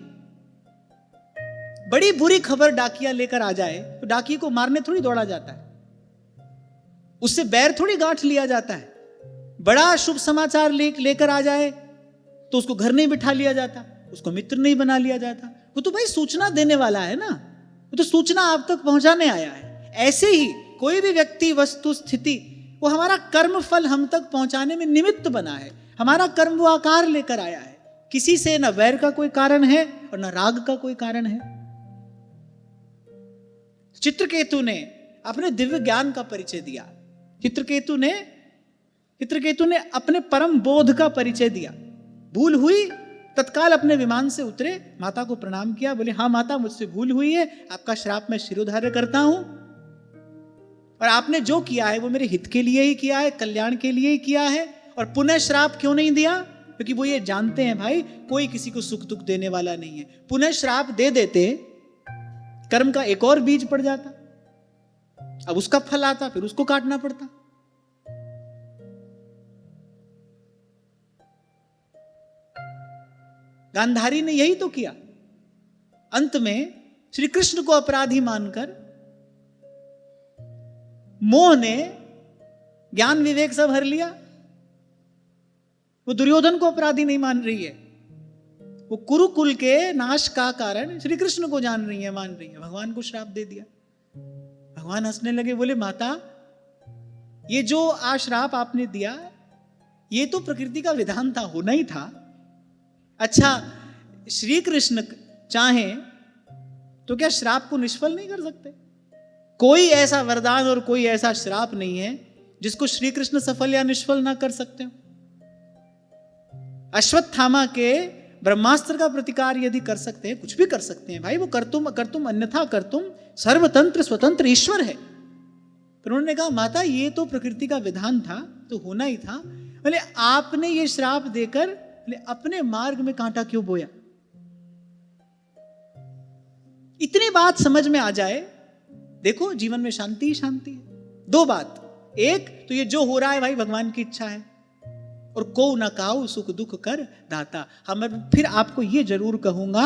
बड़ी बुरी खबर डाकिया लेकर आ जाए तो डाकिये को मारने थोड़ी दौड़ा जाता है, उससे बैर थोड़ी गांठ लिया जाता है। बड़ा शुभ समाचार लेकर आ जाए तो उसको घर नहीं बिठा लिया जाता, उसको मित्र नहीं बना लिया जाता। वो तो भाई सूचना देने वाला है ना, वो तो सूचना आप तक पहुंचाने आया है। ऐसे ही कोई भी व्यक्ति, वस्तु, स्थिति, वो हमारा कर्म फल हम तक पहुंचाने में निमित्त बना है। हमारा कर्म वो आकार लेकर आया है। किसी से न वैर का कोई कारण है और न राग का कोई कारण है। चित्रकेतु ने अपने दिव्य ज्ञान का परिचय दिया। चित्रकेतु ने अपने परम बोध का परिचय दिया। भूल हुई, तत्काल अपने विमान से उतरे, माता को प्रणाम किया, बोले हाँ माता मुझसे भूल हुई है, आपका श्राप मैं शिरोधार्य करता हूं, और आपने जो किया है वो मेरे हित के लिए ही किया है, कल्याण के लिए ही किया है। और पुनः श्राप क्यों नहीं दिया? क्योंकि वो ये जानते हैं भाई कोई किसी को सुख दुख देने वाला नहीं है। पुनः श्राप दे देते, कर्म का एक और बीज पड़ जाता, अब उसका फल आता, फिर उसको काटना पड़ता। गांधारी ने यही तो किया। अंत में श्री कृष्ण को अपराधी मानकर मोह ने ज्ञान विवेक सब हर लिया। वो दुर्योधन को अपराधी नहीं मान रही है, वो कुरुकुल के नाश का कारण श्री कृष्ण को जान रही है, मान रही है। भगवान को श्राप दे दिया। भगवान हंसने लगे, बोले माता ये जो आश्राप आपने दिया ये तो प्रकृति का विधान था, होना ही था। अच्छा श्री कृष्ण चाहें तो क्या श्राप को निष्फल नहीं कर सकते? कोई ऐसा वरदान और कोई ऐसा श्राप नहीं है जिसको श्री कृष्ण सफल या निष्फल ना कर सकते हो। अश्वत्थामा के ब्रह्मास्त्र का प्रतिकार यदि कर सकते हैं, कुछ भी कर सकते हैं भाई, वो करतुम अन्यथा करतुम सर्वतंत्र स्वतंत्र ईश्वर है। पर उन्होंने कहा माता ये तो प्रकृति का विधान था, तो होना ही था। बोले आपने ये श्राप देकर अपने मार्ग में कांटा क्यों बोया? इतनी बात समझ में आ जाए, देखो जीवन में शांति ही शांति है। दो बात, एक तो ये जो हो रहा है भाई भगवान की इच्छा है, और को न काऊ सुख दुख कर दाता। हम फिर आपको ये जरूर कहूंगा,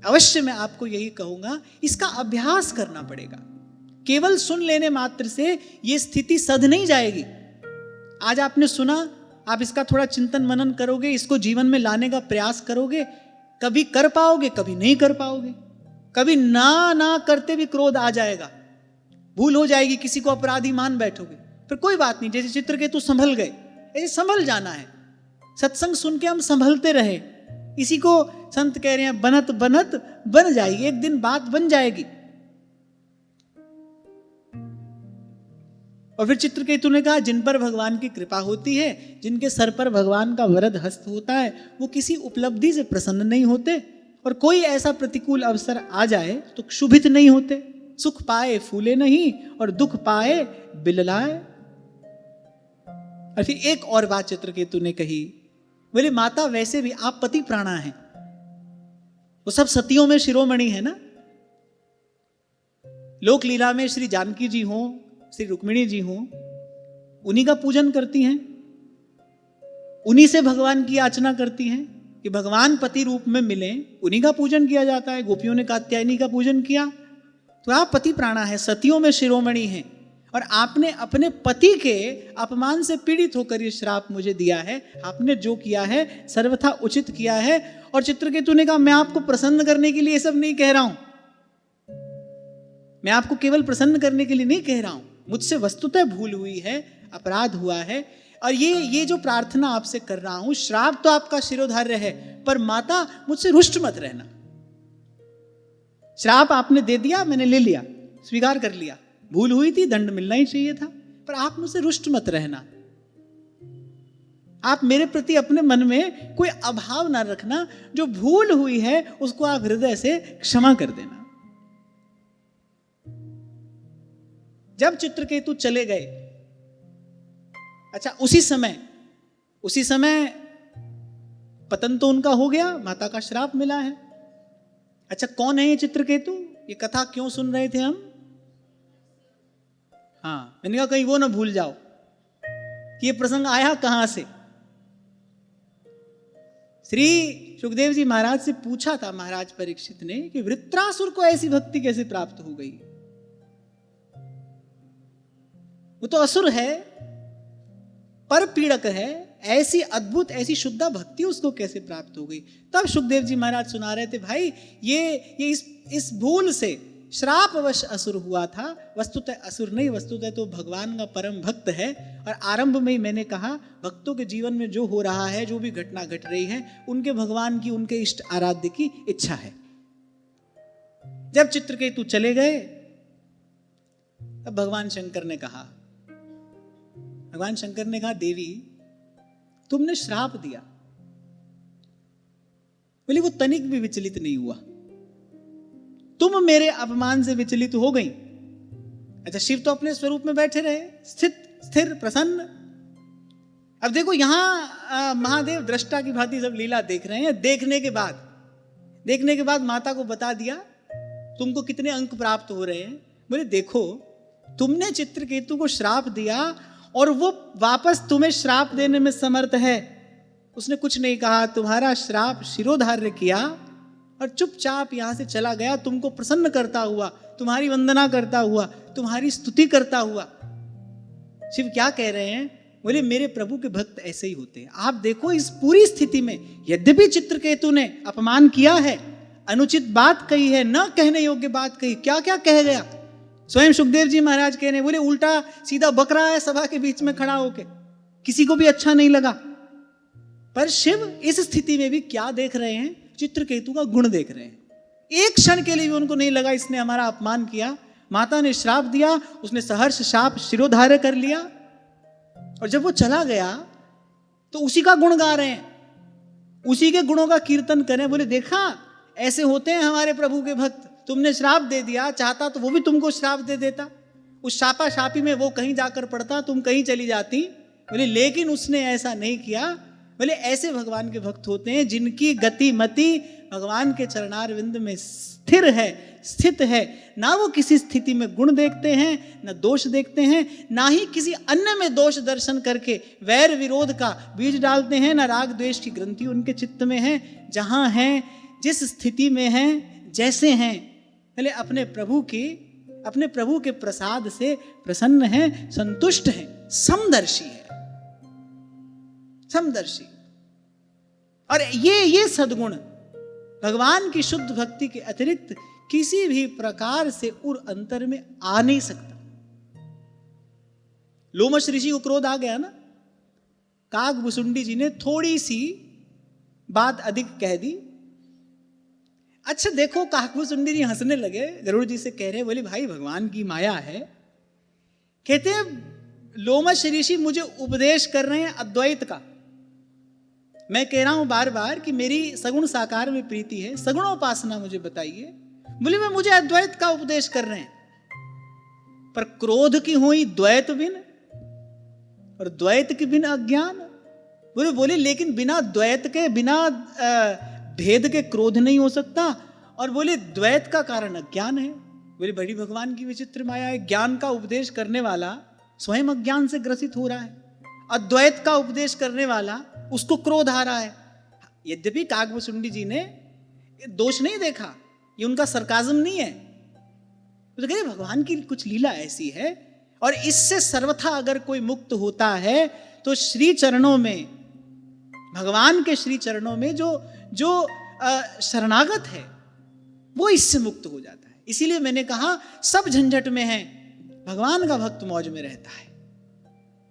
अवश्य मैं आपको यही कहूंगा, इसका अभ्यास करना पड़ेगा। केवल सुन लेने मात्र से ये स्थिति सध नहीं जाएगी। आज आपने सुना, आप इसका थोड़ा चिंतन मनन करोगे, इसको जीवन में लाने का प्रयास करोगे, कभी कर पाओगे, कभी नहीं कर पाओगे। कभी ना करते भी क्रोध आ जाएगा, भूल हो जाएगी, किसी को अपराधी मान बैठोगे। फिर कोई बात नहीं, जैसे चित्रकेतु संभल गए, ऐसे संभल जाना है। सत्संग सुन के हम संभलते रहे। इसी को संत कह रहे हैं, बनत बनत बन जाएगी, एक दिन बात बन जाएगी। और फिर चित्रकेतु ने कहा जिन पर भगवान की कृपा होती है, जिनके सर पर भगवान का वरद हस्त होता है, वो किसी उपलब्धि से प्रसन्न नहीं होते और कोई ऐसा प्रतिकूल अवसर आ जाए तो क्षुभित नहीं होते, सुख पाए फूले नहीं और दुख पाए बिललाए। और फिर एक और बात चित्रकेतु ने कही, बोले माता वैसे भी आप पति प्राणा हैं, वो सब सतियों में शिरोमणि है ना। लोक लीला में श्री जानकी जी हो, श्री रुक्मिणी जी हो, उन्हीं का पूजन करती हैं, उन्हीं से भगवान की याचना करती हैं कि भगवान पति रूप में मिले, उन्हीं का पूजन किया जाता है। गोपियों ने कात्यायनी का पूजन किया, तो आप पति प्राणा है, सतियों में शिरोमणि हैं, और आपने अपने पति के अपमान से पीड़ित होकर ये श्राप मुझे दिया है। आपने जो किया है सर्वथा उचित किया है। और चित्रकेतु ने कहा मैं आपको प्रसन्न करने के लिए ये सब नहीं कह रहा हूं, मैं आपको केवल प्रसन्न करने के लिए नहीं कह रहा हूं, मुझसे वस्तुतः भूल हुई है, अपराध हुआ है, और ये जो प्रार्थना आपसे कर रहा हूं, श्राप तो आपका शिरोधार्य है, पर माता मुझसे रुष्ट मत रहना। श्राप आपने दे दिया, मैंने ले लिया, स्वीकार कर लिया, भूल हुई थी, दंड मिलना ही चाहिए था, पर आप मुझसे रुष्ट मत रहना। आप मेरे प्रति अपने मन में कोई अभाव ना रखना, जो भूल हुई है उसको आप हृदय से क्षमा कर देना। जब चित्रकेतु चले गए, अच्छा उसी समय पतन तो उनका हो गया, माता का श्राप मिला है। अच्छा कौन है ये चित्रकेतु, ये कथा क्यों सुन रहे थे हम? हाँ, मैंने कहा कहीं वो ना भूल जाओ कि ये प्रसंग आया कहां से। श्री सुखदेव जी महाराज से पूछा था महाराज परीक्षित ने कि वृत्रासुर को ऐसी भक्ति कैसे प्राप्त हो गई, वो तो असुर है, पर पीड़क है, ऐसी अद्भुत ऐसी शुद्धा भक्ति उसको कैसे प्राप्त हो गई। तब सुखदेव जी महाराज सुना रहे थे, भाई ये इस भूल से श्रापवश असुर हुआ था, वस्तुतः असुर नहीं, वस्तुतः तो भगवान का परम भक्त है। और आरंभ में ही मैंने कहा भक्तों के जीवन में जो हो रहा है, जो भी घटना घट रही है, उनके भगवान की, उनके इष्ट आराध्य की इच्छा है। जब चित्रकेतु चले गए तब भगवान शंकर ने कहा, देवी तुमने श्राप दिया, बोले वो तनिक भी विचलित नहीं हुआ, तुम मेरे अपमान से विचलित हो गई। अच्छा शिव तो अपने स्वरूप में बैठे रहे, स्थिर प्रसन्न। अब देखो यहां महादेव दृष्टा की भांति सब लीला देख रहे हैं। देखने के बाद माता को बता दिया तुमको कितने अंक प्राप्त हो रहे हैं। बोले देखो तुमने चित्रकेतु को श्राप दिया और वो वापस तुम्हें श्राप देने में समर्थ है, उसने कुछ नहीं कहा, तुम्हारा श्राप शिरोधार्य किया और चुपचाप यहां से चला गया, तुमको प्रसन्न करता हुआ, तुम्हारी वंदना करता हुआ, तुम्हारी स्तुति करता हुआ। शिव क्या कह रहे हैं? बोले मेरे प्रभु के भक्त ऐसे ही होते हैं। आप देखो इस पूरी स्थिति में यद्यपि चित्रकेतु ने अपमान किया है, अनुचित बात कही है, न कहने योग्य बात कही, क्या क्या कह गया। स्वयं सुखदेव जी महाराज कहने, बोले उल्टा सीधा बक रहा है सभा के बीच में खड़ा होके, किसी को भी अच्छा नहीं लगा। पर शिव इस स्थिति में भी क्या देख रहे हैं? चित्रकेतु का गुण देख रहे हैं। एक क्षण के लिए भी उनको नहीं लगा इसने हमारा अपमान किया। माता ने श्राप दिया, उसने सहर्ष शाप शिरोधार्य कर लिया, और जब वो चला गया तो उसी का गुण गा रहे हैं, उसी के गुणों का कीर्तन करें। बोले देखा ऐसे होते हैं हमारे प्रभु के भक्त, तुमने श्राप दे दिया, चाहता तो वो भी तुमको श्राप दे देता, उस शापा शापी में वो कहीं जाकर पड़ता, तुम कहीं चली जाती। बोले लेकिन उसने ऐसा नहीं किया। बोले ऐसे भगवान के भक्त होते हैं जिनकी गति मति भगवान के चरणारविंद में स्थिर है, स्थित है। ना वो किसी स्थिति में गुण देखते हैं, ना दोष देखते हैं, ना ही किसी अन्य में दोष दर्शन करके वैर विरोध का बीज डालते हैं, ना राग द्वेष की ग्रंथि उनके चित्त में है। जहां हैं, जिस स्थिति में हैं, जैसे हैं, बोले अपने प्रभु के प्रसाद से प्रसन्न हैं, संतुष्ट हैं, समदर्शी है, समदर्शी। और ये सद्गुण भगवान की शुद्ध भक्ति के अतिरिक्त किसी भी प्रकार से उर अंतर में आ नहीं सकता। लोमश ऋषि को क्रोध आ गया ना, काकभुसुंडी जी ने थोड़ी सी बात अधिक कह दी। अच्छा देखो काकभुसुंडी जी हंसने लगे, गरुड़ जी से कह रहे, बोले भाई भगवान की माया है। कहते हैं लोमश ऋषि मुझे उपदेश कर रहे हैं अद्वैत का, मैं कह रहा हूं बार बार कि मेरी सगुण साकार में प्रीति है, सगुणोपासना मुझे बताइए। बोले वे मुझे अद्वैत का उपदेश कर रहे हैं, पर क्रोध की हुई द्वैत बिन और द्वैत के बिन अज्ञान। बोले लेकिन बिना द्वैत के, बिना भेद के क्रोध नहीं हो सकता, और बोले द्वैत का कारण अज्ञान है। बोले बड़ी भगवान की विचित्र माया है, ज्ञान का उपदेश करने वाला स्वयं अज्ञान से ग्रसित हो रहा है, अद्वैत का उपदेश करने वाला उसको क्रोध आ रहा है। यद्यपि काकभूषुंडी जी ने दोष नहीं देखा, ये उनका सरकाजम नहीं है, तो कहे भगवान की कुछ लीला ऐसी है, और इससे सर्वथा अगर कोई मुक्त होता है तो श्री चरणों में, भगवान के श्री चरणों में जो शरणागत है वो इससे मुक्त हो जाता है। इसीलिए मैंने कहा सब झंझट में है, भगवान का भक्त मौज में रहता है,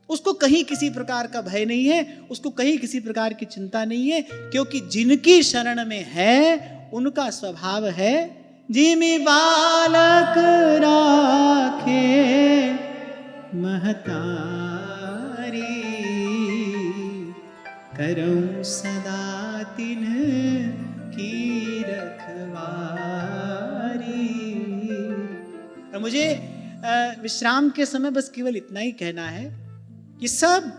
उसको कहीं किसी प्रकार का भय नहीं है, उसको कहीं किसी प्रकार की चिंता नहीं है, क्योंकि जिनकी शरण में है उनका स्वभाव है जिमि बालक राखे महतारी, करऊं सदा तिन्ह की रखवारी। और मुझे विश्राम के समय बस केवल इतना ही कहना है कि सब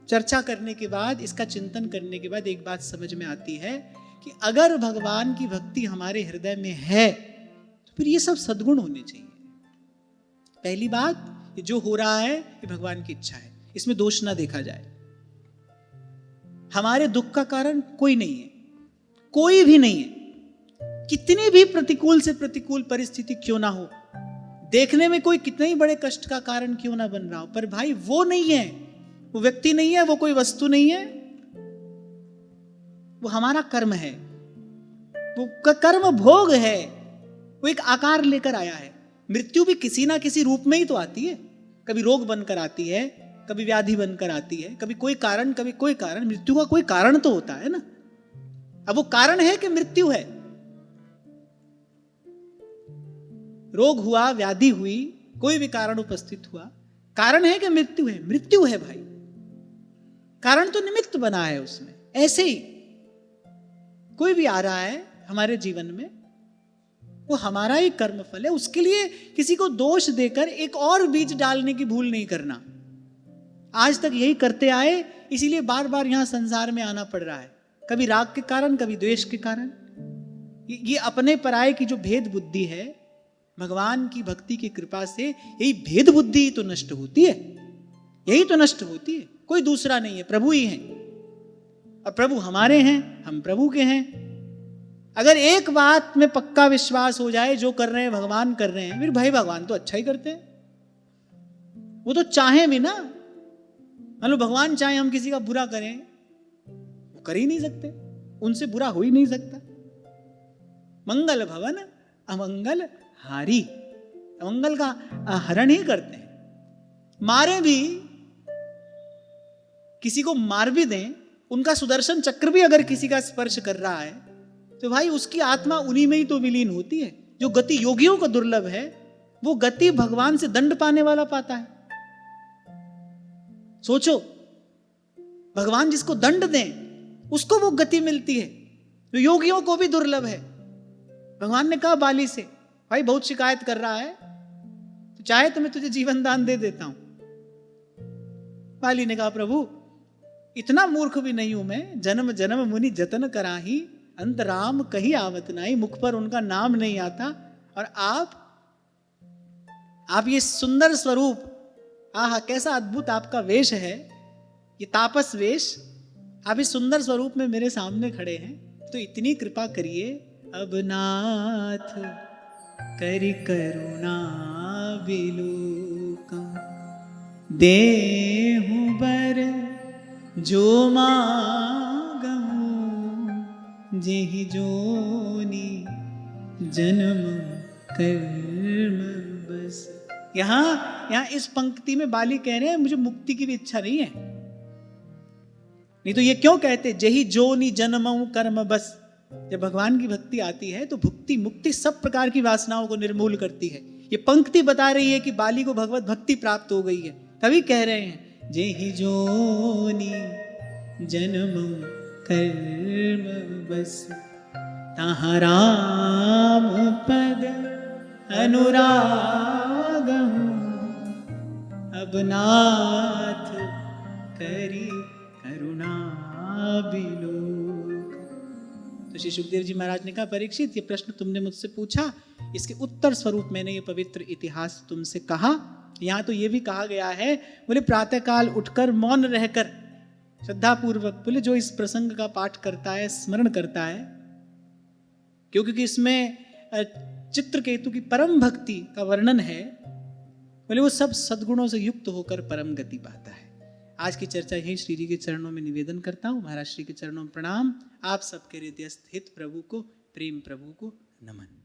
चर्चा करने के बाद, इसका चिंतन करने के बाद एक बात समझ में आती है कि अगर भगवान की भक्ति हमारे हृदय में है तो फिर ये सब सद्गुण होने चाहिए। पहली बात, ये जो हो रहा है ये भगवान की इच्छा है, इसमें दोष ना देखा जाए। हमारे दुख का कारण कोई नहीं है, कोई भी नहीं है। कितनी भी प्रतिकूल से प्रतिकूल परिस्थिति क्यों ना हो, देखने में कोई कितने ही बड़े कष्ट का कारण क्यों ना बन रहा हो, पर भाई वो नहीं है, वो व्यक्ति नहीं है, वो कोई वस्तु नहीं है, वो हमारा कर्म है, वो कर्म भोग है, वो एक आकार लेकर आया है। मृत्यु भी किसी ना किसी रूप में ही तो आती है, कभी रोग बनकर आती है, कभी व्याधि बनकर आती है, कभी कोई कारण, कभी कोई कारण। मृत्यु का कोई कारण तो होता है ना। अब वो कारण है कि मृत्यु है, रोग हुआ, व्याधि हुई, कोई भी कारण उपस्थित हुआ, कारण है कि मृत्यु है। मृत्यु है भाई, कारण तो निमित्त बना है उसमें। ऐसे ही कोई भी आ रहा है हमारे जीवन में, वो हमारा ही कर्म फल है, उसके लिए किसी को दोष देकर एक और बीज डालने की भूल नहीं करना। आज तक यही करते आए, इसीलिए बार बार यहां संसार में आना पड़ रहा है, कभी राग के कारण, कभी द्वेष के कारण। ये अपने पराये की जो भेद बुद्धि है, भगवान की भक्ति की कृपा से यही भेद बुद्धि तो नष्ट होती है, यही तो नष्ट होती है। कोई दूसरा नहीं है, प्रभु ही है, और प्रभु हमारे हैं, हम प्रभु के हैं। अगर एक बात में पक्का विश्वास हो जाए, जो कर रहे हैं भगवान कर रहे हैं, फिर भाई भगवान तो अच्छा ही करते हैं। वो तो चाहे भी ना, मान लो भगवान चाहे हम किसी का बुरा करें, वो कर ही नहीं सकते, उनसे बुरा हो ही नहीं सकता। मंगल भवन अमंगल हारी, अमंगल का हरण ही करते हैं। मारे भी, किसी को मार भी दें, उनका सुदर्शन चक्र भी अगर किसी का स्पर्श कर रहा है तो भाई उसकी आत्मा उन्हीं में ही तो विलीन होती है। जो गति योगियों को दुर्लभ है, वो गति भगवान से दंड पाने वाला पाता है। सोचो, भगवान जिसको दंड दें उसको वो गति मिलती है, जो योगियों को भी दुर्लभ है। भगवान ने कहा बाली से, भाई बहुत शिकायत कर रहा है, तो चाहे तो मैं तुझे जीवन दान दे देता हूं। बाली ने कहा प्रभु इतना मूर्ख भी नहीं हूं मैं, जन्म जन्म मुनि जतन कराही, अंत राम कहीं आवत नाई। मुख पर उनका नाम नहीं आता, और आप ये सुंदर स्वरूप, आहा कैसा अद्भुत आपका वेश है, ये तापस वेश, आप इस सुंदर स्वरूप में मेरे सामने खड़े हैं, तो इतनी कृपा करिए, अब नाथ करि करुणा बिलूका, देहु बर जो मांगहु, जेहि जोनि जन्म कर्म बस। यहां इस पंक्ति में बाली कह रहे हैं मुझे मुक्ति की भी इच्छा नहीं है, नहीं तो ये क्यों कहते जेहि जोनि जन्महु कर्म बस। जब भगवान की भक्ति आती है तो भुक्ति मुक्ति सब प्रकार की वासनाओं को निर्मूल करती है। ये पंक्ति बता रही है कि बाली को भगवत भक्ति प्राप्त हो गई है, तभी कह रहे हैं जेहि जोनि जन्महु कर्म बस ताहाँ राम पद अनुराग अब नाथ करी करुणा बिलोक। तो श्री सुखदेव जी महाराज ने कहा, परीक्षित, ये प्रश्न तुमने मुझसे पूछा, इसके उत्तर स्वरूप मैंने ये पवित्र इतिहास तुमसे कहा। यहाँ तो ये भी कहा गया है, बोले प्रातःकाल उठकर मौन रहकर श्रद्धा पूर्वक, बोले जो इस प्रसंग का पाठ करता है, स्मरण करता है, क्योंकि इसमें चित्रकेतु की परम भक्ति का वर्णन है, बोले वो सब सद्गुणों से युक्त होकर परम गति पाता है। आज की चर्चा यही श्री जी के चरणों में निवेदन करता हूँ। महाराज श्री के चरणों में प्रणाम। आप सबके हृदय स्थित प्रभु को, प्रेम प्रभु को नमन।